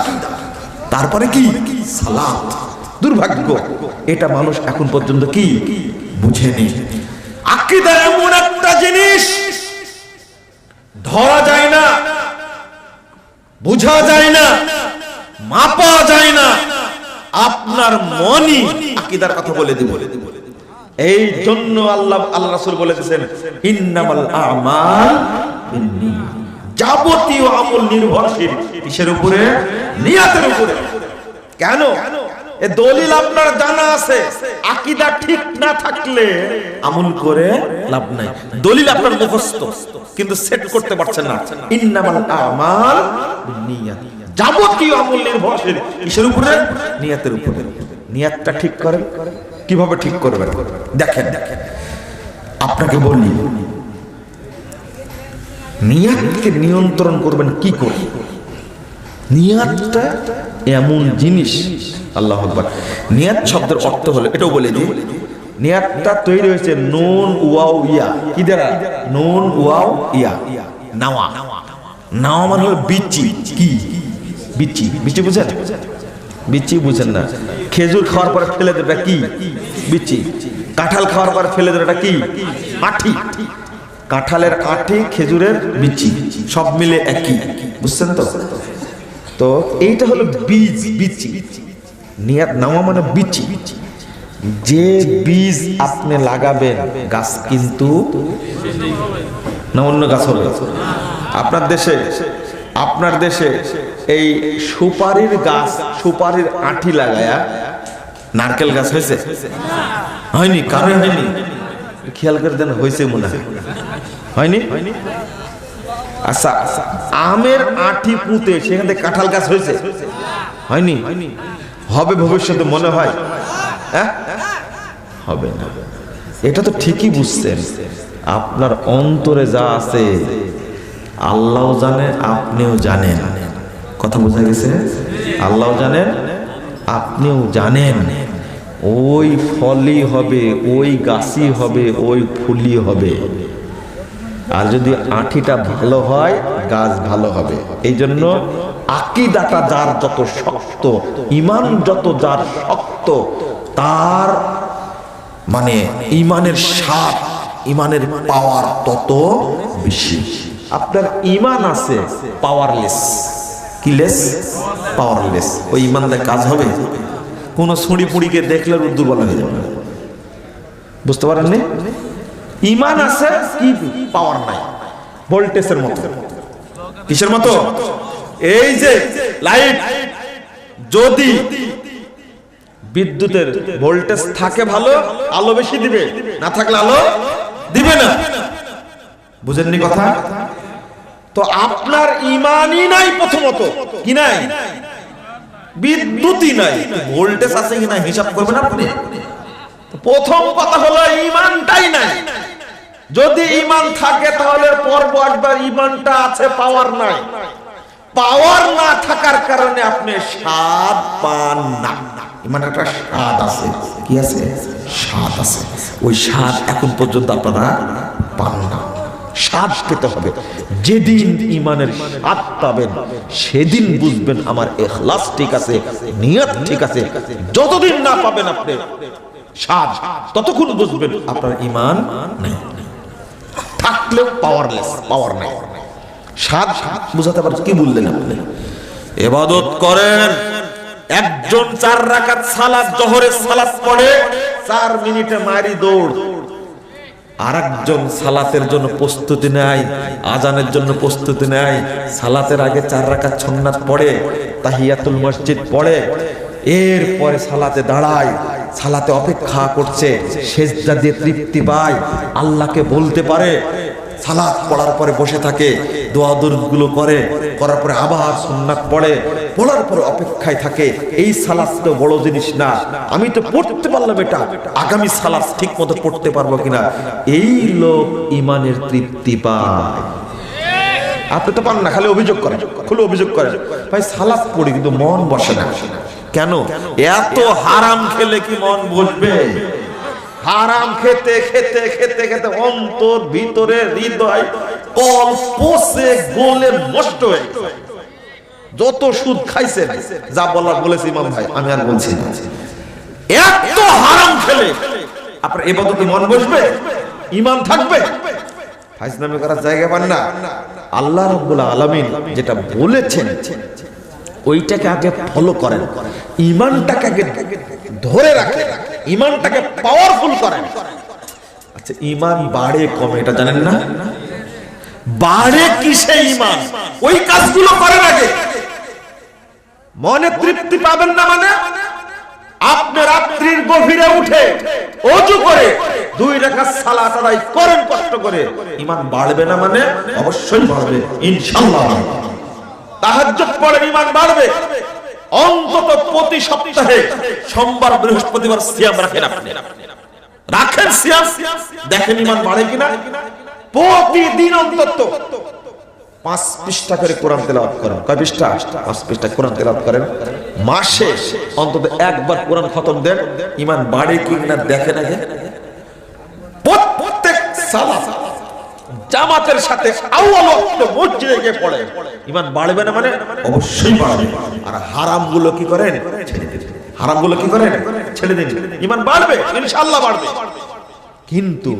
Speaker 1: তারপরে কি? সালাত। দুর্ভাগ্য, এটা মানুষ এখন পর্যন্ত কি বুঝেনি। আকীদা এমন একটা জিনিস ধরা যায় না, বোঝা যায় না, মাপা যায় না। আপনার মনই আকীদার কথা বলে দিবে। এই জন্য আল্লাহ রাসূল বলেছেন ইন্নামাল আমাল বিন্নিয়াত। যাবতীয় আমল নির্ভরশীল কিসের উপরে? নিয়তের উপরে। কেন? এ দলিল আপনার জানা আছে, আকীদা ঠিক না থাকলে আমল করে লাভ নাই। দলিল আপনার মুখস্থ কিন্তু সেট করতে পারছেন না। ইন্নামাল আমাল বিন্নিয়াত। যাবতীয় আমল নির্ভরশীল কিসের উপরে? নিয়তের উপরে। নিয়তটা ঠিক করেন। কিভাবে ঠিক করবেন দেখেন, আপনাকে বলি নিয়তকে নিয়ন্ত্রণ করবেন কি করে। নিয়তটা এমন জিনিস, আল্লাহু আকবার। নিয়ত শব্দের অর্থ হলো, এটাও বলে দিই, নিয়তটা তৈরি হয়েছে নুন ওয়াও ইয়া। কি দ্বারা? নুন ওয়াও ইয়া। নাওয়া। নাওয়া মানে হলো বিচি। কি বিচি? বিচি বুঝেন? বিচি বুঝেন না? খেজুর খাওয়ার পরে ফেলে দেবে কি? বিচি। কাঁঠাল খাওয়ার পরে ফেলে দেবে কি? আঠি। কাঁঠালের আঠি, খেজুরের বিচি, সব মিলে একই। বুঝছেন তো? তো এইটা হলো বীজ, বিচি। নিয়ত নাওয়া মানে বিচি। যে বীজ আপনি লাগাবেন গাছ কিন্তু না অন্য গাছ হবে। আপনার দেশে এই সুপারির গাছ, সুপারির আঠি লাগায়া নারকেল গাছ হয়েছে? হয়নি। কারণ হয়নি, খেয়াল করে দেন, হয়েছে মনে হয়। হয়নি? আচ্ছা, আমের আঠি পুঁতে সেখান থেকে কাঁঠাল গাছ হয়েছে? হয়নি। হবে ভবিষ্যতে মনে হয়? হ্যাঁ, হবে না। এটা তো ঠিকই বুঝছেন। আপনার অন্তরে যা আছে আল্লাহ জানে, আপনিও জানেন। কথা বোঝা গেছে? আল্লাহ জানেন, আপনিও জানেন। ওই ফলই হবে, ওই গাছই হবে, ওই ফুলই হবে। আর যদি আঠিটা ভালো হয় গাছ ভালো হবে। এই জন্য আকীদাটা যার যত শক্ত, ঈমান যত যার শক্ত, তার মানে ঈমানের স্বাদ, ঈমানের পাওয়ার তত বেশি। আপনার ঈমান আছে পাওয়ারলেস, কি লেস? পাওয়ারলেস। ওই ঈমানদার কাজ হবে? কোন ছুঁড়ি পুড়িকে দেখলে দুর্বল হয়ে যাবে। বুঝতে পারেননি? ঈমান আছে কি পাওয়ার নাই, ভোল্টেজের মতো। কিসের মতো? এই যে লাইট যদি বিদ্যুতের ভোল্টেজ থাকে ভালো, আলো বেশি দিবে, না থাকলে আলো দিবে না। বুঝেননি কথা? তো আপনার ইমানই নাই, প্রথমত কি নাই? বিদ্যুৎই নাই, ভোল্টেজ আছে কিনা হিসাব করবেন আপনি। প্রথম কথা হলো ইমানটাই নাই। যদি ইমান থাকে তাহলে পর্ব একবার ইমানটা আছে, পাওয়ার নাই। পাওয়ার না থাকার কারণে আপনি স্বাদ পান না। ইমানের একটা স্বাদ আছে, কি আছে? স্বাদ আছে। ওই স্বাদ এখন পর্যন্ত আপনারা পান না। স্বাদ পেতে হবে। যেদিন ইমানের স্বাদ পাবেন সেদিন বুঝবেন আমার ইখলাস ঠিক আছে, নিয়ত ঠিক আছে। যতদিন না পাবেন আপনি স্বাদ, ততক্ষণ বুঝবেন আপনার ইমান নেই। থাকলেও পাওয়ারলেস, পাওয়ার নাই। স্বাদ বুঝাতে পারছেন? কি বললেন আপনি? ইবাদত করেন, একজন 4 রাকাত সালাত, জোহরের সালাত পড়ে 4 মিনিটে মারি দৌড়। আরেকজন সালাতের জন্য প্রস্তুতি নেয়, আজানের জন্য প্রস্তুতি নেয়, সালাতের আগে 4 রাকাত সুন্নাত পড়ে, তাহিয়াতুল মসজিদ পড়ে, এরপরে সালাতে দাঁড়ায়, সালাতে অপেক্ষা করছে, সেজদা দিয়ে তৃপ্তি পায়, আল্লাহকে বলতে পারে। সালাত পড়ার পরে বসে থাকে, দোয়া দুরুদগুলো করে, করার পরে আবার সুন্নাত পড়ে, পড়ার পরে অপেক্ষায় থাকে। এই সালাত তো বড় জিনিস না, আমি তো পড়তে পারলাম, এটা আগামী সালাত ঠিক মতো পড়তে পারবো কিনা। এই লোক ইমানের তৃপ্তি পায়। আপনি তো পান না, খালি অভিযোগ করেন, খুলে অভিযোগ করেন, ভাই সালাত পড়ি কিন্তু মন বসে না। কেন? এত হারাম খেলে কি মন বসবে? হারাম খেতে খেতে খেতে খেতে অন্তর, ভিতরে, হৃদয় কল পচে গলে নষ্ট হয়ে গেছে। যত সুদ খাইছেন, যা বলার বলেছে ইমাম ভাই, আমি আর বলছি না। এত হারাম খেলে আপনার ইবাদতে মন বসবে? ঈমান থাকবে? ফাইজলামি করার জায়গা পান না। আল্লাহ রাব্বুল আলামিন যেটা বলেছেন ওইটাকে আগে ফলো করেন, ঈমানটাকে আগে ধরে রাখেন, ঈমানটাকে পাওয়ারফুল করেন। আচ্ছা, ঈমান বাড়ে কমে এটা জানেন না? বাড়ে কিসে ঈমান? ওই কাজগুলো করেন আগে। মনে তৃপ্তি পাবেন না মানে আপনি রাত্রির গভীরে উঠে ওযু করে 2 রাকাত সালাত আদায় করেন কষ্ট করে, ঈমান বাড়বে না মানে অবশ্যই বাড়বে ইনশাআল্লাহ। তাহাজ্জুদ পড়ে ঈমান বাড়বে। অন্তত প্রতি সপ্তাহে সোমবার বৃহস্পতিবার সিয়াম রাখেন আপনি, রাখেন সিয়াম, দেখেন ঈমান বাড়ে কিনা। প্রতিদিন অন্তত 5 পৃষ্ঠা করে কোরআন তেলাওয়াত করেন। কয় পৃষ্ঠা? 5 পৃষ্ঠা কোরআন তেলাওয়াত করেন। মাসে অন্তত একবার কোরআন খতম দেন, ঈমান বাড়ে কিনা দেখেন আগে। প্রত্যেক সালাত জামাতের সাথে আউয়াল ওয়াক্তে মসজিদে গিয়ে পড়ে, ঈমান বাড়বে না মানে অবশ্যই বাড়বে। আর হারামগুলো কি করেন? ছেড়ে দিন। হারামগুলো কি করেন? ছেড়ে দিন, ঈমান বাড়বে ইনশাআল্লাহ বাড়বে। কিন্তু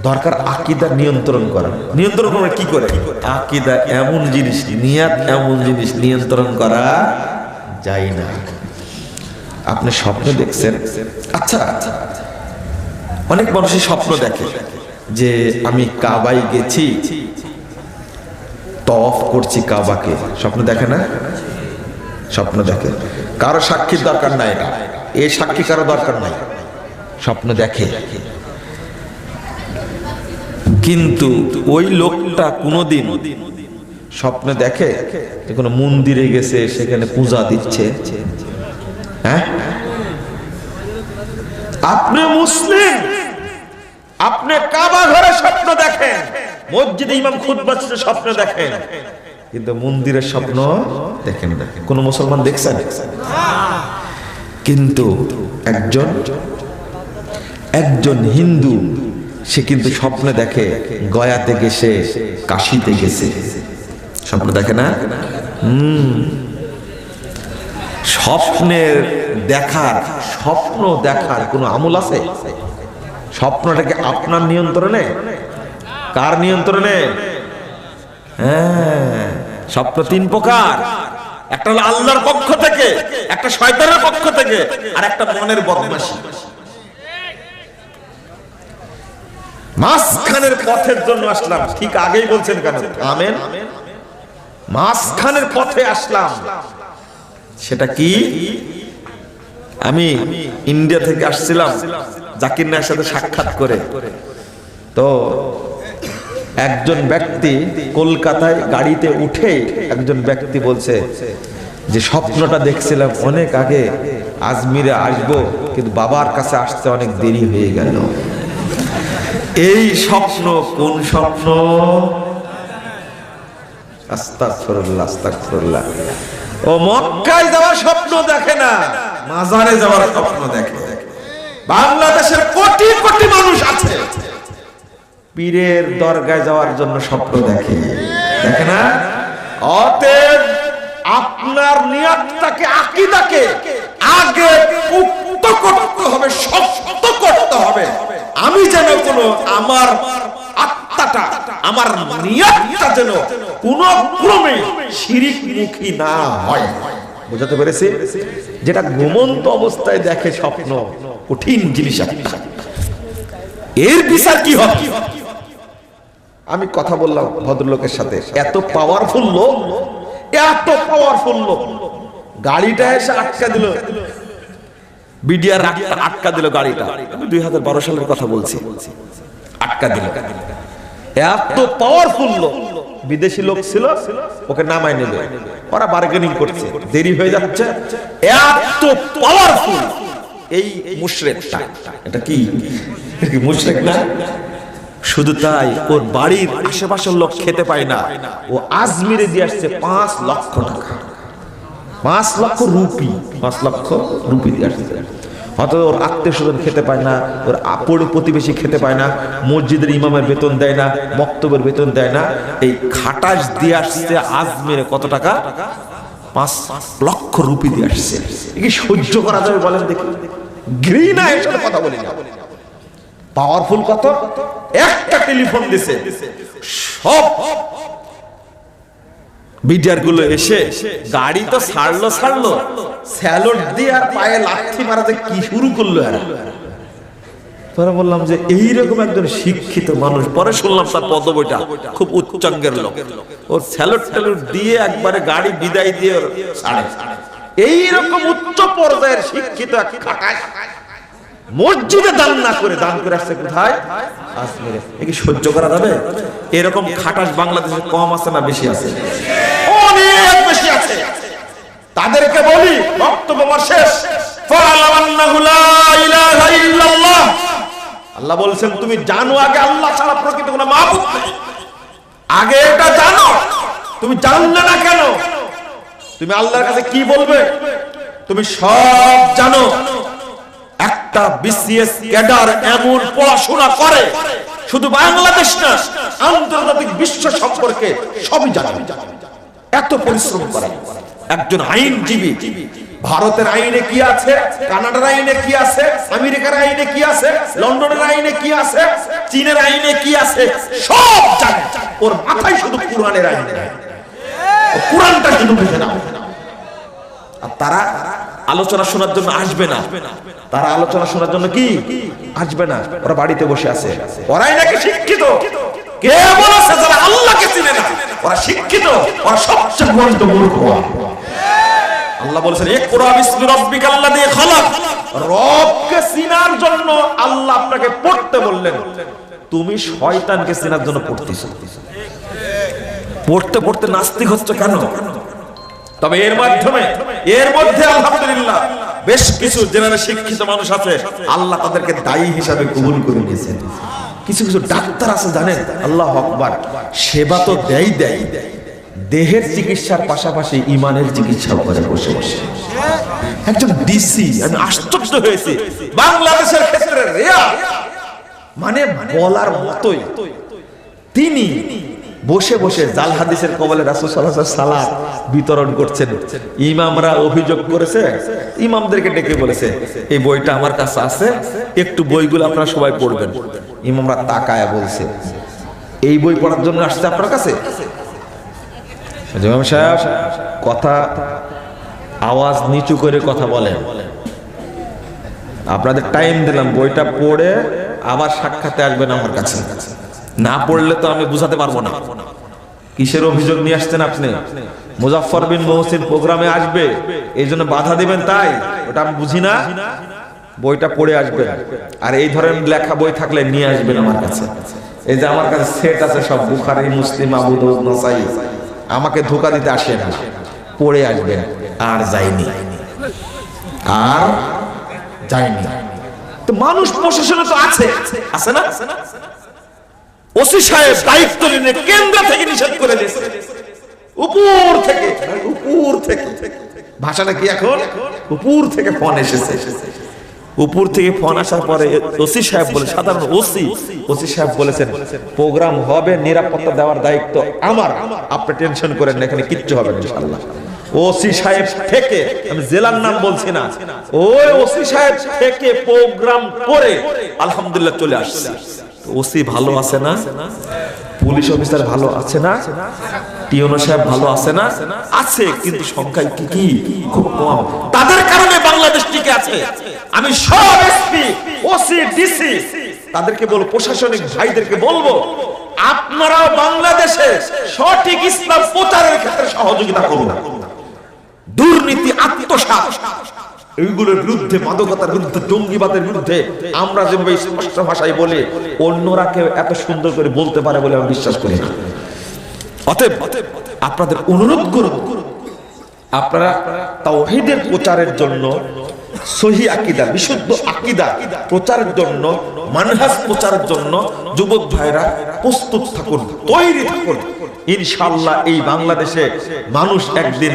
Speaker 1: দরকার আকীদা নিয়ন্ত্রণ করা। নিয়ন্ত্রণ করা কি করে? আকীদা এমন জিনিস, নিয়াত এমন জিনিস, নিয়ন্ত্রণ করা যায় না। আপনি স্বপ্ন দেখছেন, আচ্ছা অনেক মানুষই স্বপ্ন দেখে যে আমি কাবায় গেছি, তওয়াফ করছি কাবাকে। স্বপ্ন দেখে না? স্বপ্ন দেখে। কারো সাক্ষীর দরকার নাই, এটা এই সাক্ষী কারো দরকার নাই, স্বপ্ন দেখে। কিন্তু ওই লোকটা কোনোদিন স্বপ্নে দেখে যে কোনো মন্দিরে গেছে, সেখানে পূজা দিচ্ছে। হ্যাঁ, আপনি মুসলিম, আপনি কাবা ঘরে স্বপ্ন দেখেন, মসজিদে ইমাম খুতবা দিচ্ছে স্বপ্ন দেখেন, কিন্তু মন্দিরের স্বপ্ন দেখেন না। কোন মুসলমান দেখছেন? কিন্তু একজন হিন্দু সে কিন্তু স্বপ্নে দেখে গয়াতে গেছে, কাশীতে গেছে, স্বপ্ন দেখে না? স্বপ্নের স্বপ্ন দেখার কোন আমল আছে? স্বপ্নটাকে আপনার নিয়ন্ত্রণে? কার নিয়ন্ত্রণে? হ্যাঁ, স্বপ্ন 3 প্রকার। একটা হলো আল্লাহর পক্ষ থেকে, একটা শয়তানের পক্ষ থেকে, আর একটা মনের বদমাশি। মাঝখানের পথের জন্য আসলাম, ঠিক আগেই বলছেন কেন? আমেন। মাঝখানের পথে আসলাম, সেটা কি? আমি ইন্ডিয়া থেকে আসছিলাম জাকির নায়ের সাথে সাক্ষাৎ করে, তো একজন ব্যক্তি কলকাতায় গাড়িতে উঠে একজন ব্যক্তি বলছে যে স্বপ্নটা দেখছিলাম অনেক আগে, আজমিরে আসবো, কিন্তু বাবার কাছে আসতে অনেক দেরি হয়ে গেল। এই স্বপ্ন কোন স্বপ্ন? আস্তাগফিরুল্লাহ, আস্তাগফিরুল্লাহ। ও মক্কায় যাওয়ার স্বপ্ন দেখে না, মাজারে যাওয়ার স্বপ্ন দেখে। বাংলাদেশের কোটি কোটি মানুষ আছে পীরের দরগায় যাওয়ার জন্য স্বপ্ন দেখে, দেখে না? অতএব আপনার নিয়তটাকে, আকীদাকে আগে পুক্ত করতে হবে, শক্ত করতে হবে। আমি যেন কোনো আমার আত্মাটা, আমার নিয়তটা যেন কোনো ক্রমে শিরকমুখী না হয়। বুঝাতে পেরেছি? যেটা ঘুমন্ত অবস্থায় দেখে স্বপ্ন, কঠিন জিনিস একটা। এর বিচার কি হবে? আমি কথা বললাম ভদ্রলোকের সাথে, এত পাওয়ারফুল লোক, এত পাওয়ারফুল লোক, গাড়িটা এসে আটকা দিল, বিডিআর আটকা দিল গাড়িটা। আমি 2012 সালের কথা বলছি, আটকা দিল। এত পাওয়ারফুল লোক, বিদেশি লোক ছিল, ওকে নামায় নেবে, ওরা বার্গেনিং করছে, দেরি হয়ে যাচ্ছে। এত পাওয়ারফুল এই মুশরিকটা, এটা কি মুশরিক না? শুধু তাই, ওর বাড়ির আশেপাশের লোক খেতে পায় না, ও আজমিরে দিয়ে আসছে 5 লক্ষ টাকা, 5 লক্ষ রুপি, 5 লক্ষ রুপি দিয়ে আসছে। অথচ ওর আত্মীয় স্বজন খেতে পায় না, ওর প্রতিবেশী খেতে পায় না, মসজিদের ইমামের বেতন দেয় না, বক্তব্যের বেতন দেয় না। এই খাটাস দিয়ে আসছে আজমিরে কত টাকা? 5 লক্ষ রুপি দিয়ে আসছে। কি সহ্য করা যাবে বলেন দেখি? ঘৃণা এসব কথা বলি না। পাওয়ারফুল কত? একটা টেলিফোন দিছে, সব বিডিআর গুলো এসে গাড়ি তো ছাড়লো, স্যালুট দিয়ে আর পায়ে লাথি মারাতে কি শুরু করলো। পরে বললাম যে এইরকম একজন শিক্ষিত মানুষ, পরে শুনলাম তার পদবইটা খুব উচ্চাঙ্গের লোক, ওর স্যালুট দিয়ে একবারে গাড়ি বিদায় দিয়ে ছাড়ে। এইরকম উচ্চ পর্যায়ের শিক্ষিত এক খাটাস মসজিদে দান না করে, দান করে আসছে কোথায়? আজমিরে। কি সহ্য করা যাবে? এরকম খাটাস বাংলাদেশে কম আছে না বেশি আছে? অনেক বেশি আছে। তাদেরকে বলি, বক্তব্য আমার শেষ, আল্লাহ বলছেন তুমি জানো আগে আল্লাহ ছাড়া প্রকৃত কোনো মাবুদ নেই। আগে এটা জানো। তুমি জানলে না কেন? তুমি আল্লাহর কাছে কি বলবে? তুমি সব জানো। একটা বিসিএস ক্যাডার এমন পড়াশোনা করে, শুধু বাংলাদেশ না, আন্তর্জাতিক বিশ্ব সম্পর্কে সবই জানে, এত পরিশ্রম করে। একজন আইনজীবী, ভারতের আইনে কি আছে, কানাডার আইনে কি আছে, আমেরিকার আইনে কি আছে, লন্ডনের আইনে কি আছে, চীনের আইনে কি আছে, সব জানে। ওর মাথায় শুধু কুরআনের আইন, কুরআনটা শুধু বুঝে না। আর তারা আলোচনা শোনার জন্য আসবে না, তারা আলোচনা শোনার জন্য কি আসবে না, ওরা বাড়িতে বসে আছে। ওরাই নাকি শিক্ষিত? কে বলেছে যারা আল্লাহকে চিনে না ওরা শিক্ষিত? ওরা সবচেয়ে বড় মূর্খ। আল্লাহ বলেছেন ইকরা বিসমি রাব্বিকাল্লাযী খালাক। রবকে চিনার জন্য আল্লাহ আপনাকে পড়তে বললেন, তুমি শয়তানকে চিনার জন্য পড়তেছো। পড়তে পড়তে নাস্তিক হচ্ছ কেন? তবে এর মধ্যে আলহামদুলিল্লাহ বেশ কিছু জেনারেল শিক্ষিত মানুষ আছে, আল্লাহ তাদেরকে দায়ী হিসাবে কবুল করে নিয়েছেন। কিছু কিছু ডাক্তার আছে জানেন, আল্লাহু আকবার, সেবা তো দেয়, দেহের চিকিৎসার পাশাপাশি ইমানের চিকিৎসাও করে বসে বসে। একজন ডিসি, আমি আশ্চর্য হয়েছি, বাংলাদেশের ক্ষেত্রে রেয়ার, মানে বলার মতোই, তিনি বসে বসে জাল হাদিসের কবলে রাসূল সাল্লাল্লাহু আলাইহি ওয়াসাল্লাম বিতরণ করছেন। ইমামরা অভিযোগ করেছে, ইমামদেরকে ডেকে বলেছে এই বইটা আমার কাছে আছে, একটু বইগুলো আপনারা সবাই পড়বেন। ইমামরা তাকায় বলছে এই বই পড়ার জন্য আসছে আপনার কাছে? ইমাম সাহেব কথা আওয়াজ নিচু করে কথা বলেন, আপনাদের টাইম দিলাম, বইটা পড়ে আবার সাক্ষাতে আসবেন আমার কাছে, না পড়লে তো আমি বুঝাতে পারবো না। কিসের অভিযোগ নিয়ে আসছেন আপনি? মুজাফফর বিন মুহসিন প্রোগ্রামে আসবে, এই জন্য বাধা দিবেন তাই? ওটা আমি বুঝি না, বইটা পড়ে আসবেন। আর এই ধরনের লেখা বই থাকলে নিয়ে আসবেন আমার কাছে। এই যে আমার কাছে সেট আছে সব, বুখারী, মুসলিম, আবু দাউদ, নাসাই। আমাকে ধোঁকা দিতে আসেন না, পড়ে আসবেন। আর যায়নি, আর যায়নি। তো মানুষ প্রশাসনে তো আছে, আছে না? ওসি সাহেব দায়িত্ব নিয়ে কেন্দ্র থেকে নিষেধ করে দিয়েছে, উপর থেকে, উপর থেকে। ভাষাটা কি এখন? উপর থেকে ফোন এসেছে। উপর থেকে ফোন আসার পরে ওসি সাহেব বলে, সাধারণ ওসি সাহেব বলেছেন প্রোগ্রাম হবে, নিরাপত্তা দেওয়ার দায়িত্ব আমার, আপনি টেনশন করেন না, এখানে কিচ্ছু হবে না ইনশাআল্লাহ। ওসি সাহেব থেকে, আমি জেলার নাম বলছি না, ওই ওসি সাহেব থেকে প্রোগ্রাম করে আলহামদুলিল্লাহ চলে আসছে। ওসি ভালো আছে না? পুলিশ অফিসার ভালো আছে না? টিওনো সাহেব ভালো আছে না? আছে, কিন্তু সংখ্যায় কি খুব কম। তাদের কারণে বাংলাদেশ টিকে আছে। আমি সব এসপি, ওসি, ডিসি তাদেরকে বলবো, প্রশাসনিক ভাইদেরকে বলবো, আপনারাও বাংলাদেশে সঠিক ইসলাম প্রচারের ক্ষেত্রে সহযোগিতা করুন। দুর্নীতি, আত্মসাৎ, এইগুলোর বিরুদ্ধে, মাদকতার বিরুদ্ধে, জঙ্গিবাদের বিরুদ্ধে আমরা যেভাবে স্পষ্ট ভাষায় বলি, অন্যরা কেউ এত সুন্দর করে বলতে পারে বলে আমি বিশ্বাস করি না। অতএব আপনাদের অনুরোধ করুন, আপনারা তাওহীদের প্রচারের জন্য, সহি আকীদা, বিশুদ্ধ আকীদা প্রচারের জন্য, মানহাজ প্রচারের জন্য যুবক ভাইরা প্রস্তুত থাকুন, তৈরি থাকুন। ইনশাআল্লাহ এই বাংলাদেশে মানুষ একদিন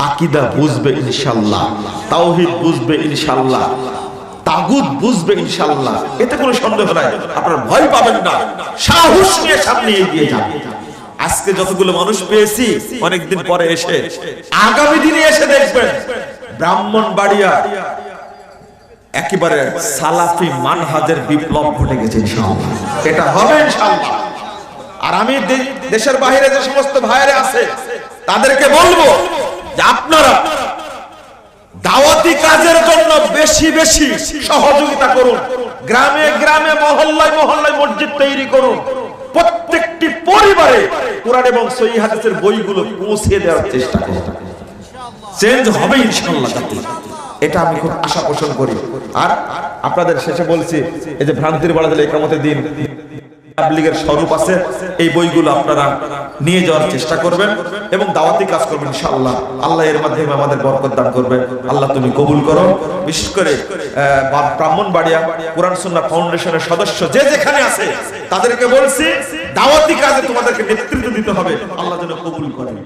Speaker 1: আকীদা বুঝবে ইনশাআল্লাহ, তাওহীদ বুঝবে ইনশাআল্লাহ, তাগুত বুঝবে ইনশাআল্লাহ। এতে কোনো সন্দেহ নাই। আপনারা ভয় পাবেন না, সাহস নিয়ে সামনে এগিয়ে যান। আজকে যতগুলো মানুষ পেয়েছি, অনেকদিন পরে এসে, আগামী দিনে এসে দেখবেন ব্রাহ্মণবাড়িয়া একেবারে সালাফি মানহাজের বিপ্লব ঘটে গেছে ইনশাআল্লাহ। এটা হবে ইনশাআল্লাহ। আর আমি দেশের বাইরে যে সমস্ত ভাইরা আছে তাদেরকে বলবো যে আপনারা দাওয়াতি কাজের জন্য বেশি বেশি সহযোগিতা করুন। গ্রামে গ্রামে, মহল্লায় মহল্লায় মসজিদ তৈরি করুন। প্রত্যেকটি পরিবারে কোরআন এবং সহিহ হাদিসের বইগুলো পৌঁছে দেওয়ার চেষ্টা করুন। চেঞ্জ হবে ইনশাআল্লাহ জাতি, এটা আমি খুব আশা পোষণ করি। আর আপনাদের শেষে বলছি, এই যে ভ্রান্তির বাড়াতে ইকামতের দিন তাবলীগের স্বরূপ আছে, এই বইগুলো আপনারা নিয়ে যাওয়ার চেষ্টা করবেন এবং দাওয়াতি কাজ করবেন ইনশাআল্লাহ। আল্লাহ এর মাধ্যমে আমাদের বরকত দান করবে। আল্লাহ তুমি কবুল করো। বিশেষ করে ব্রাহ্মণবাড়িয়া কোরআন সুন্নাহ ফাউন্ডেশনের সদস্য যে যেখানে আছে তাদেরকে বলছি, দাওয়াতি কাজে তোমাদেরকে নেতৃত্ব দিতে হবে। আল্লাহ যেন কবুল করেন।